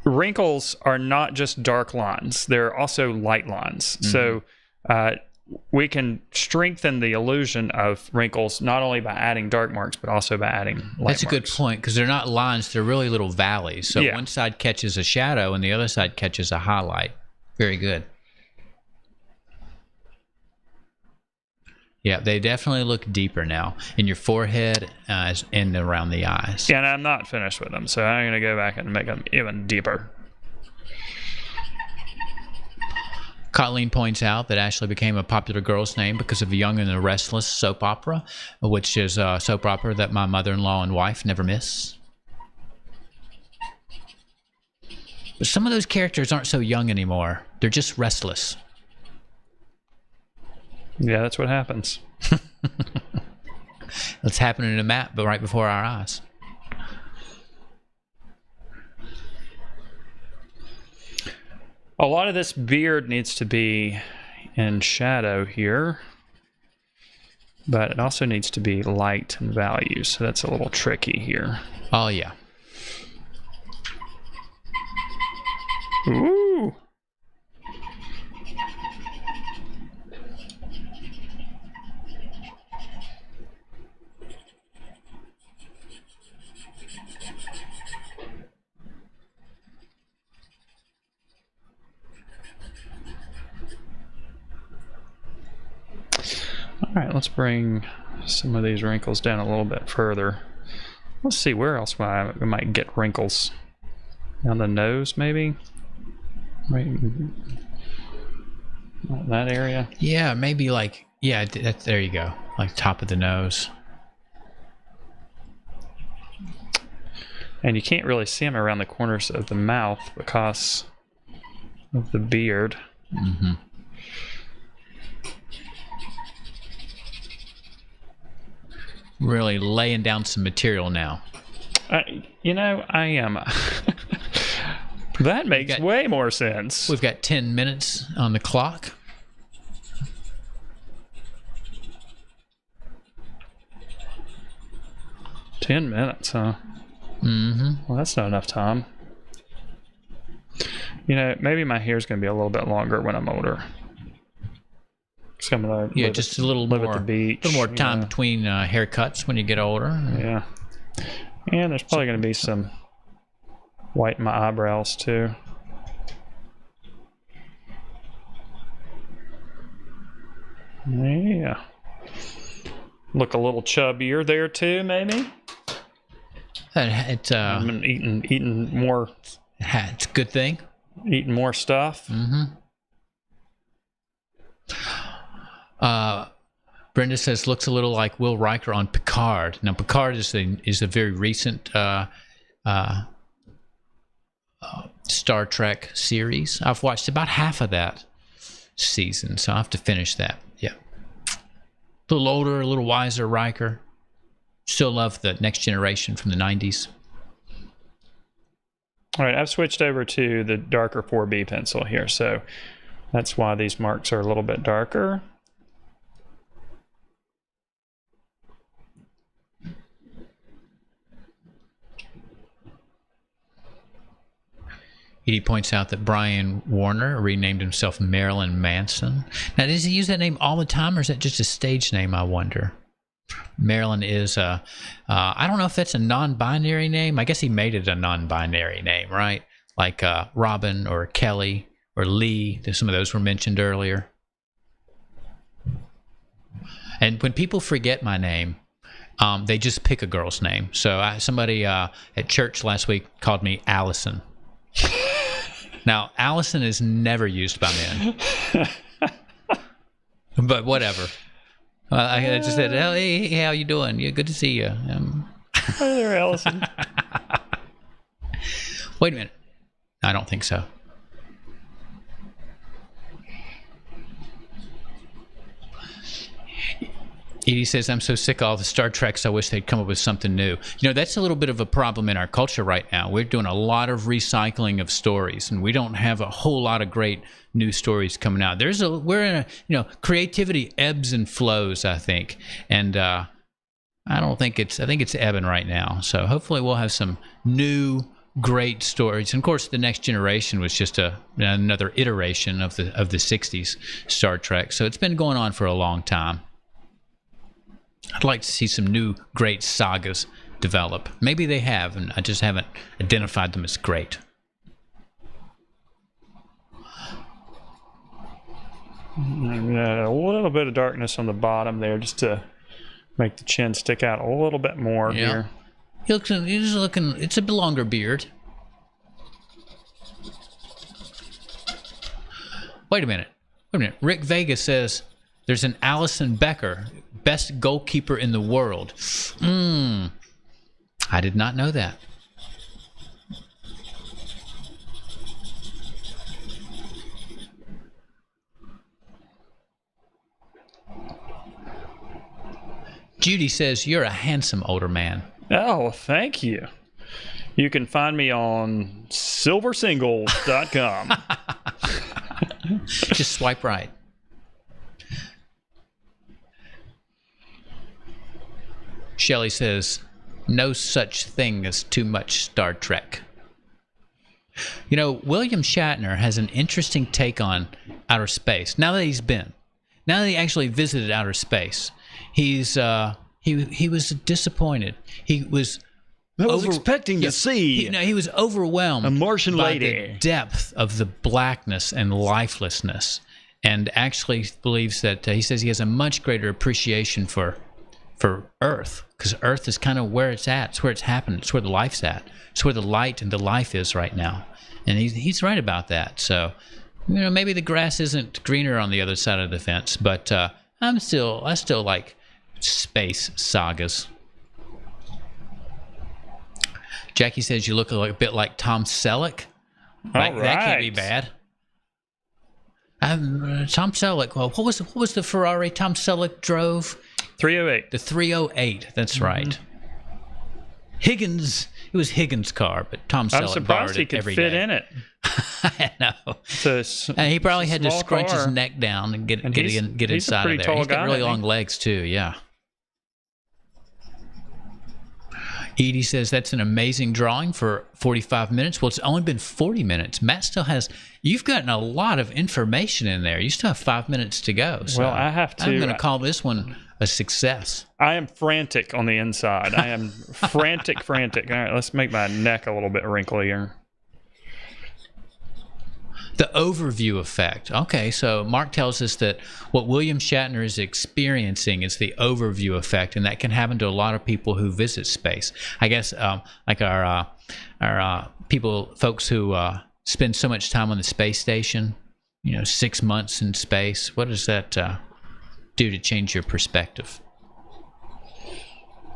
Wrinkles are not just dark lines. They're also light lines. So we can strengthen the illusion of wrinkles not only by adding dark marks, but also by adding light marks. That's a good point, because they're not lines. They're really little valleys. So one side catches a shadow and the other side catches a highlight. Very good. Yeah, they definitely look deeper now in your forehead and around the eyes. Yeah, and I'm not finished with them, so I'm going to go back and make them even deeper. Colleen points out that Ashley became a popular girl's name because of Young and the Restless soap opera, which is a soap opera that my mother-in-law and wife never miss. But some of those characters aren't so young anymore. They're just restless. Yeah, that's what happens. It's happening in a map, but right before our eyes. A lot of this beard needs to be in shadow here, but it also needs to be light and value, so that's a little tricky here. Oh, yeah. Ooh! All right, let's bring some of these wrinkles down a little bit further. Let's see, where else we might get wrinkles? Down the nose, maybe? Right, that area? Yeah, maybe like, Yeah, there you go. Like top of the nose. And you can't really see them around the corners of the mouth because of the beard. Mm-hmm. Really laying down some material now. I am. That makes way more sense. We've got 10 minutes on the clock. $10 minutes, huh? Mm-hmm. Well, that's not enough time. Maybe my hair's going to be a little bit longer when I'm older. I'm gonna just a little live more, at the beach. A little more time between haircuts when you get older. Yeah. And there's probably going to be some white in my eyebrows, too. Yeah. Look a little chubbier there, too, maybe? I've been eating more. It's a good thing. Eating more stuff. Mm-hmm. Brenda says looks a little like Will Riker on Picard. Now Picard is a very recent Star Trek series. I've watched about half of that season, so I have to finish that. Yeah, a little older, a little wiser Riker. Still love the Next Generation from the 90s. All right, I've switched over to the darker 4B pencil here, so that's why these marks are a little bit darker. Edie points out that Brian Warner renamed himself Marilyn Manson. Now, does he use that name all the time, or is that just a stage name, I wonder? Marilyn is I don't know if that's a non-binary name. I guess he made it a non-binary name, right? Like Robin or Kelly or Lee. Some of those were mentioned earlier. And when people forget my name, they just pick a girl's name. So somebody at church last week called me Allison. Now, Allison is never used by men. But whatever. I just said, hey, how you doing? Yeah, good to see you. Hi there, Allison. Wait a minute. I don't think so. Edie says, I'm so sick of all the Star Treks, I wish they'd come up with something new. That's a little bit of a problem in our culture right now. We're doing a lot of recycling of stories, and we don't have a whole lot of great new stories coming out. We're in creativity ebbs and flows, I think. And I think it's ebbing right now. So hopefully we'll have some new great stories. And of course, the Next Generation was just another iteration of the 60s Star Trek. So it's been going on for a long time. I'd like to see some new great sagas develop. Maybe they have, and I just haven't identified them as great. A little bit of darkness on the bottom there, just to make the chin stick out a little bit more here. He's looking. It's a longer beard. Wait a minute. Rick Vega says there's an Allison Becker, best goalkeeper in the world. I did not know that. Judy says, you're a handsome older man. Oh, thank you. You can find me on silversingles.com. Just swipe right. Shelley says, no such thing as too much Star Trek. William Shatner has an interesting take on outer space. Now that he actually visited outer space, he was disappointed. He was expecting to see. He was overwhelmed a Martian by lady. the depth of the blackness and lifelessness, and actually believes that he says he has a much greater appreciation for Earth, because Earth is kind of where it's at. It's where it's happened. It's where the life's at. It's where the light and the life is right now, and he's right about that. So, maybe the grass isn't greener on the other side of the fence, but I still like space sagas. Jackie says you look a bit like Tom Selleck. That can't be bad. Tom Selleck. Well, what was the Ferrari Tom Selleck drove? 308. The 308. That's right. Higgins. It was Higgins' car, but Tom Selleck borrowed it every day. I'm surprised he could fit in it. I know. And he probably had to scrunch his neck down and get inside of there. He's got really long legs too. Yeah. Edie says that's an amazing drawing for 45 minutes. Well, it's only been 40 minutes. Matt still has. You've gotten a lot of information in there. You still have 5 minutes to go. So well, I have to. I'm going to call this one a success. I am frantic on the inside. I am frantic. All right, let's make my neck a little bit wrinklier. The overview effect. Okay, so Mark tells us that what William Shatner is experiencing is the overview effect, and that can happen to a lot of people who visit space. I guess like our folks who spend so much time on the space station, 6 months in space. What does that do to change your perspective?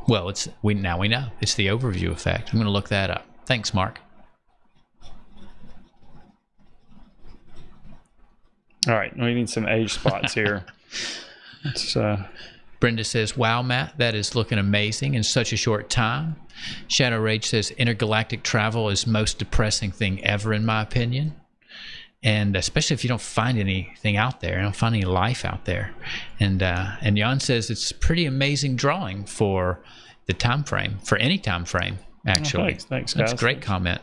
Well, we know. It's the overview effect. I'm going to look that up. Thanks, Mark. All right, we need some age spots here. Brenda says, wow, Matt, that is looking amazing in such a short time. Shadow Rage says, intergalactic travel is most depressing thing ever, in my opinion. And especially if you don't find anything out there, you don't find any life out there. And Jan says it's pretty amazing drawing for the time frame, for any time frame, actually. Oh, thanks, That's guys. a great comment.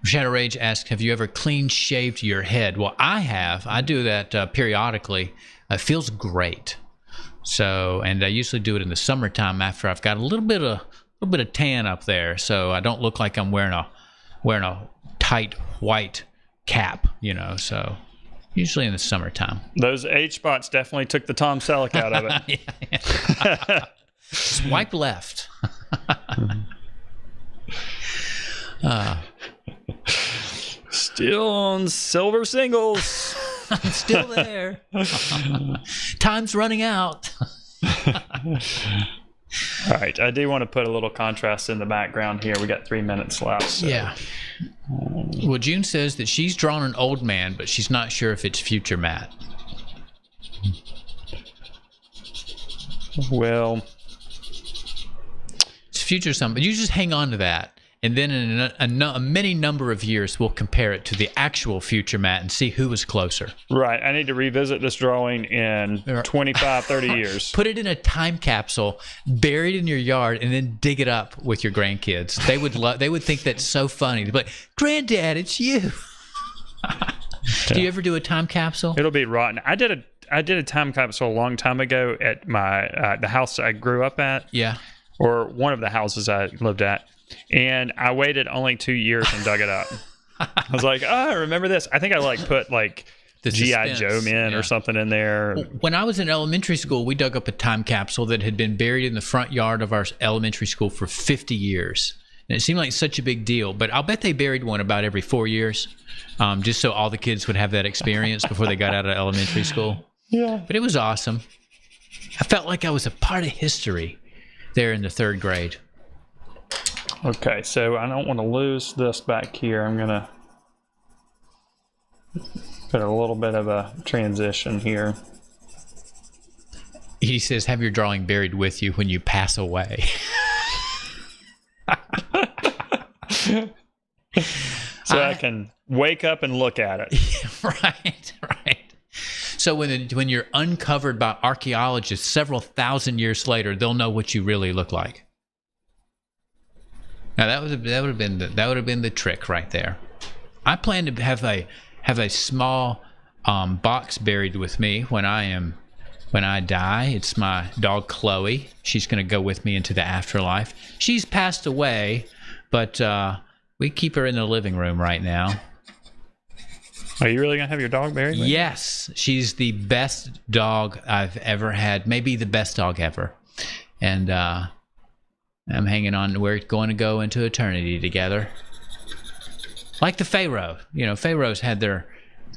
Shadow Rage asks, have you ever clean shaved your head? Well, I have. I do that periodically. It feels great. So, and I usually do it in the summertime after I've got a little bit of tan up there, so I don't look like I'm wearing a tight white cap, So, usually in the summertime. Those age spots definitely took the Tom Selleck out of it. Yeah. Swipe left. Still on silver singles. I'm still there. Time's running out. All right, I do want to put a little contrast in the background here. We got 3 minutes left. So. Yeah. Well, June says that she's drawn an old man, but she's not sure if it's future Matt. Well, it's future something. You just hang on to that. And then in a many number of years, we'll compare it to the actual future Matt and see who was closer. Right. I need to revisit this drawing in 25, 30 years. Put it in a time capsule, bury it in your yard, and then dig it up with your grandkids. They would think that's so funny. But, Granddad, it's you. Do you ever do a time capsule? It'll be rotten. I did a time capsule a long time ago at my the house I grew up at. Yeah. Or one of the houses I lived at. And I waited only 2 years and dug it up. I was like, I remember this. I think I put the G.I. Joe men or something in there. When I was in elementary school, we dug up a time capsule that had been buried in the front yard of our elementary school for 50 years. And it seemed like such a big deal, but I'll bet they buried one about every 4 years, just so all the kids would have that experience before they got out of elementary school. Yeah. But it was awesome. I felt like I was a part of history there in the third grade. Okay, so I don't want to lose this back here. I'm going to put a little bit of a transition here. He says, have your drawing buried with you when you pass away. So I can wake up and look at it. Right. So when you're uncovered by archaeologists several thousand years later, they'll know what you really look like. Now that would have been the trick right there. I plan to have a small box buried with me when I die. It's my dog Chloe. She's going to go with me into the afterlife. She's passed away, but we keep her in the living room right now. Are you really going to have your dog buried? Yes, she's the best dog I've ever had. Maybe the best dog ever, and. I'm hanging on. We're going to go into eternity together. Like the Pharaoh. Pharaohs had their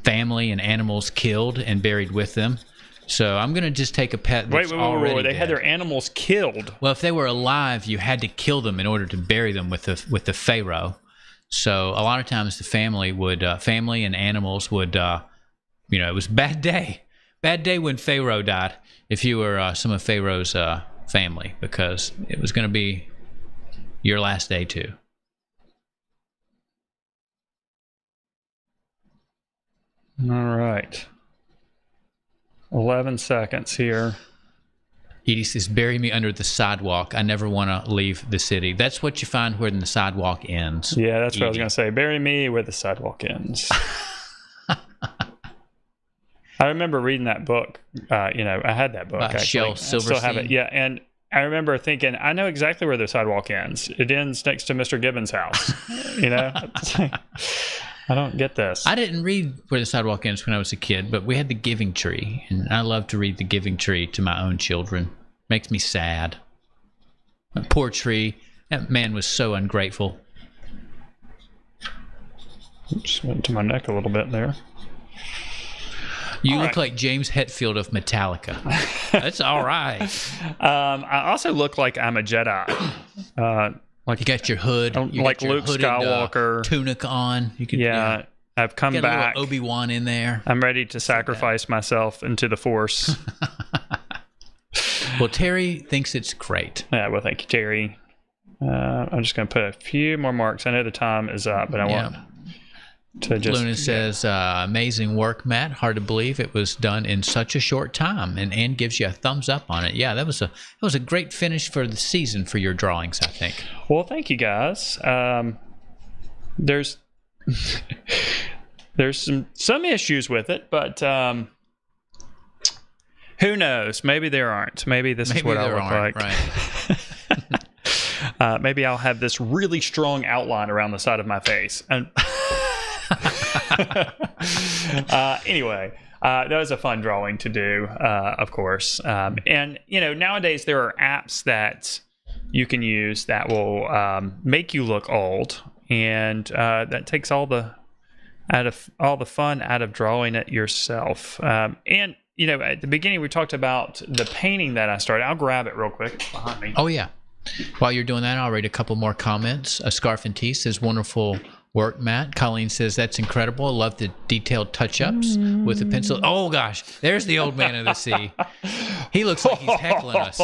family and animals killed and buried with them. So I'm going to just take a pet that's already Wait. They dead. had their animals killed. Well, if they were alive, you had to kill them in order to bury them with the pharaoh. So a lot of times the family and animals would, it was bad day when Pharaoh died. If you were some of Pharaoh's family, because it was going to be your last day too. All right. 11 seconds here. Edie says, bury me under the sidewalk. I never want to leave the city. That's what you find when the sidewalk ends. Yeah, that's what I was going to say. Bury me where the sidewalk ends. I remember reading that book. I had that book, actually. Shel I still have it. Yeah, and I remember thinking, I know exactly where the sidewalk ends. It ends next to Mr. Gibbons' house. It's like, I don't get this. I didn't read Where the Sidewalk Ends when I was a kid, but we had the Giving Tree, and I love to read the Giving Tree to my own children. Makes me sad. That poor tree. That man was so ungrateful. Just went to my neck a little bit there. You look like James Hetfield of Metallica. That's all right. I also look like I'm a Jedi. Like you got your hood, you like got your Luke hooded, Skywalker tunic on. You could, I've come got back. a little Obi-Wan in there. I'm ready to sacrifice myself into the Force. Well, Terry thinks it's great. Yeah, well, thank you, Terry. I'm just going to put a few more marks. I know the time is up, but I want to just... Luna says, amazing work, Matt. Hard to believe it was done in such a short time. And Ann gives you a thumbs up on it. Yeah, that was a great finish for the season for your drawings, I think. Well, thank you, guys. There's some issues with it, but who knows? Maybe there aren't. Maybe this is what I look like. Right. Maybe I'll have this really strong outline around the side of my face. And anyway, that was a fun drawing to do, of course. And nowadays there are apps that you can use that will make you look old, and that takes all the fun out of drawing it yourself. And at the beginning we talked about the painting that I started. I'll grab it real quick behind me. Oh yeah. While you're doing that, I'll read a couple more comments. A Scarf and Tea says, wonderful work, Matt. Colleen says, that's incredible. I love the detailed touch-ups with the pencil. Oh, gosh. There's the old man of the sea. He looks like he's heckling us.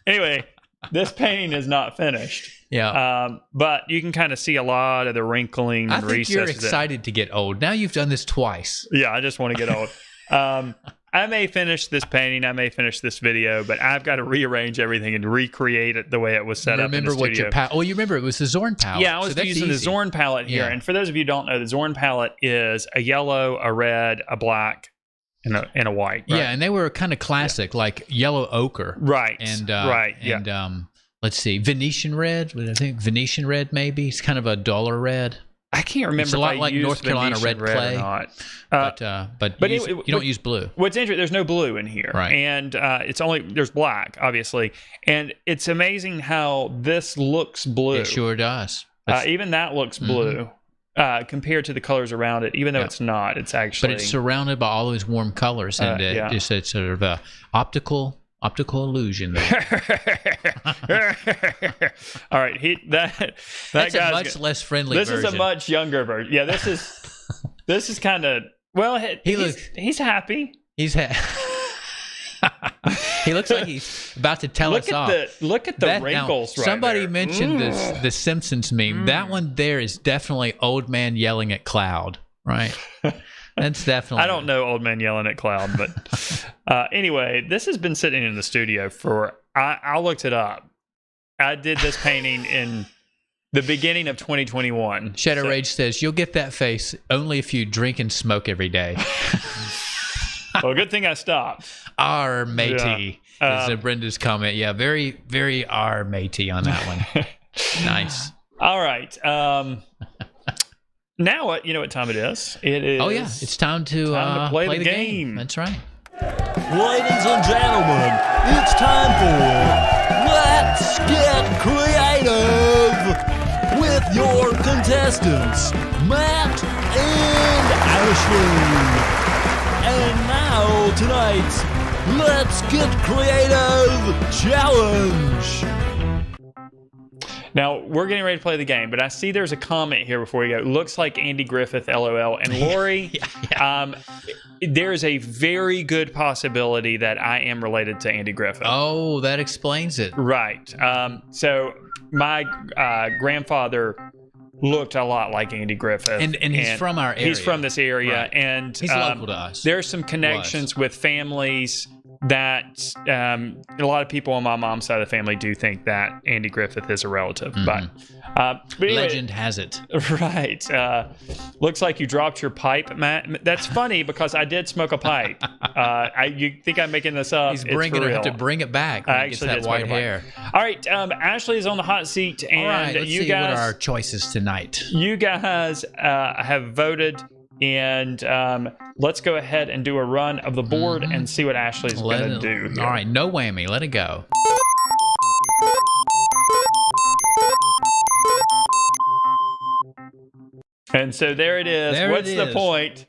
Anyway, this painting is not finished. Yeah. But you can kind of see a lot of the wrinkling and I think recesses. you're excited to get old. Now you've done this twice. Yeah, I just want to get old. I may finish this painting, I may finish this video, but I've got to rearrange everything and recreate it the way it was set up in the studio. Remember what your palette... Oh, you remember it was the Zorn palette. Yeah, I was using the Zorn palette here. And for those of you who don't know, the Zorn palette is a yellow, a red, a black, and a white. Right? Yeah, and they were kind of classic, like yellow ochre. Right. And, let's see, Venetian red. I think Venetian red maybe. It's kind of a duller red. I can't remember. It's a lot like North Carolina red clay, or not. But you don't use blue. What's interesting? There's no blue in here, right? And there's black, obviously, and it's amazing how this looks blue. It sure does. Even that looks blue compared to the colors around it. Even though it's not, it's actually. But it's surrounded by all those warm colors, and it's sort of a optical illusion there. All right, that's a much less friendly version. This is a much younger version. Yeah, this is kind of he's happy. He looks like he's about to tell us off. Look at the wrinkles. Now, somebody mentioned the Simpsons meme. That one there is definitely old man yelling at cloud, right? That's definitely. I don't know old man yelling at cloud, but anyway, this has been sitting in the studio for. I looked it up. I did this painting in the beginning of 2021. Shadow Rage says you'll get that face only if you drink and smoke every day. Well, good thing I stopped. R matey is Brenda's comment. Yeah, very, very R matey on that one. Nice. All right. Now what? You know what time it is? It is. Oh yeah, it's time to play the game. That's right. Ladies and gentlemen, it's time for Let's Get Creative with with your contestants, Matt and Ashley. And now, tonight's Let's Get Creative Challenge. Now, we're getting ready to play the game, but I see there's a comment here before we go. Looks like Andy Griffith, LOL. And Lori, there is a very good possibility that I am related to Andy Griffith. Oh, that explains it. Right. So my grandfather looked a lot like Andy Griffith. And he's from our area. He's from this area. Right. And he's local to us. There's some connections with families that a lot of people on my mom's side of the family do think that Andy Griffith is a relative. But anyway, legend has it. Right. Looks like you dropped your pipe, Matt. That's funny because I did smoke a pipe. You think I'm making this up? He's bringing it. Have to bring it back when he gets that white hair. All right. Ashley is on the hot seat. And all right, let's see guys, what are our choices tonight. You guys have voted. And let's go ahead and do a run of the board and see what Ashley's going to do here. All right, no whammy. Let it go. And so there it is. What's the point?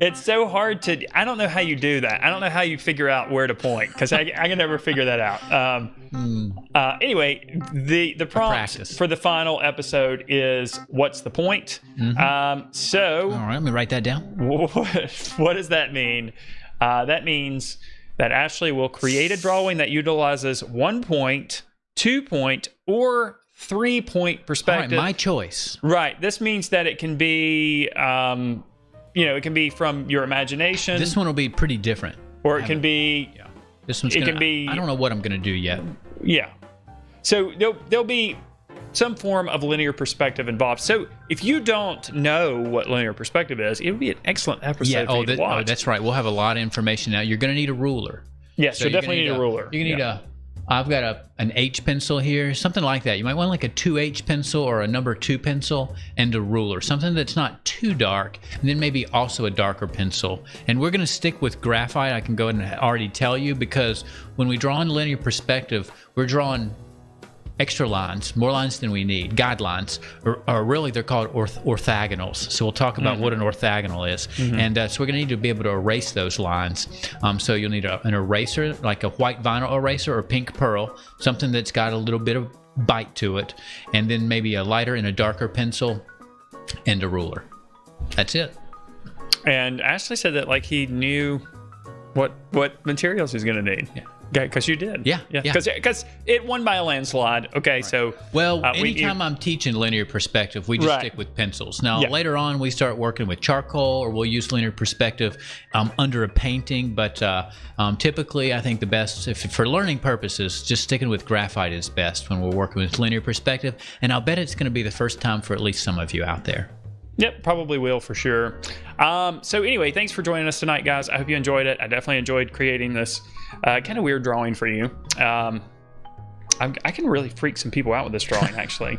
It's so hard to... I don't know how you do that. I don't know how you figure out where to point because I can never figure that out. Anyway, the prompt for the final episode is what's the point? So... All right, let me write that down. What does that mean? That means that Ashley will create a drawing that utilizes 1 point, 2 point, or 3 point perspective. All right, my choice. Right. This means that it can be... it can be from your imagination. This one will be pretty different. Or it can be... Yeah. This one's can be... I don't know what I'm going to do yet. Yeah. So there'll be some form of linear perspective involved. So if you don't know what linear perspective is, it would be an excellent episode for you to watch. Oh, that's right. We'll have a lot of information now. You're going to need a ruler. Yes, so you definitely need a ruler. You're going to need I've got an H pencil here, something like that. You might want like a 2H pencil or a number 2 pencil and a ruler, something that's not too dark, and then maybe also a darker pencil. And we're going to stick with graphite, I can go ahead and already tell you, because when we draw in linear perspective, we're drawing extra lines, more lines than we need, guidelines, or really they're called orthogonals. So we'll talk about what an orthogonal is. And so we're going to need to be able to erase those lines. So you'll need an eraser, like a white vinyl eraser or pink pearl, something that's got a little bit of bite to it, and then maybe a lighter and a darker pencil and a ruler. That's it. And Ashley said that like he knew what materials he's going to need. Yeah. Yeah, because you did. Yeah. Because it won by a landslide. Okay, right. So... Well, anytime I'm teaching linear perspective, we just stick with pencils. Now, later on, we start working with charcoal, or we'll use linear perspective under a painting. But typically, I think the best, for learning purposes, just sticking with graphite is best when we're working with linear perspective. And I'll bet it's going to be the first time for at least some of you out there. Yep, probably will for sure. So anyway, thanks for joining us tonight, guys. I hope you enjoyed it. I definitely enjoyed creating this kind of weird drawing for you. I can really freak some people out with this drawing, actually.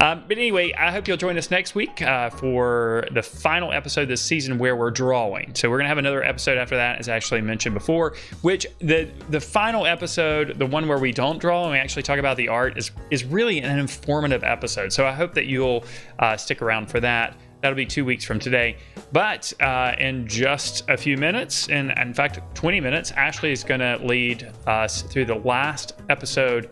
But anyway, I hope you'll join us next week for the final episode this season where we're drawing. So we're going to have another episode after that, as Ashley mentioned before, which the final episode, the one where we don't draw and we actually talk about the art, is really an informative episode. So I hope that you'll stick around for that. That'll be 2 weeks from today. But in just a few minutes, and in fact 20 minutes, Ashley is going to lead us through the last episode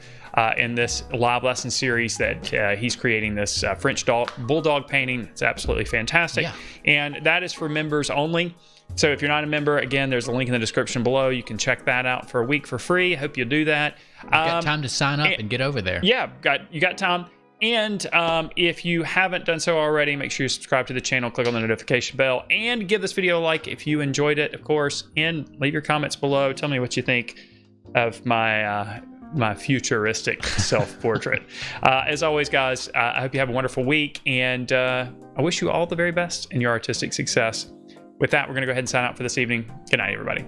in this live lesson series that he's creating, this French bulldog painting. It's absolutely fantastic. Yeah. And that is for members only. So if you're not a member, again, there's a link in the description below. You can check that out for a week for free. I hope you'll do that. You got time to sign up and get over there. Yeah, you got time. And if you haven't done so already, make sure you subscribe to the channel, click on the notification bell, and give this video a like if you enjoyed it, of course, and leave your comments below. Tell me what you think of my futuristic self-portrait. As always, guys, I hope you have a wonderful week, and I wish you all the very best in your artistic success. With that, we're going to go ahead and sign out for this evening. Good night, everybody.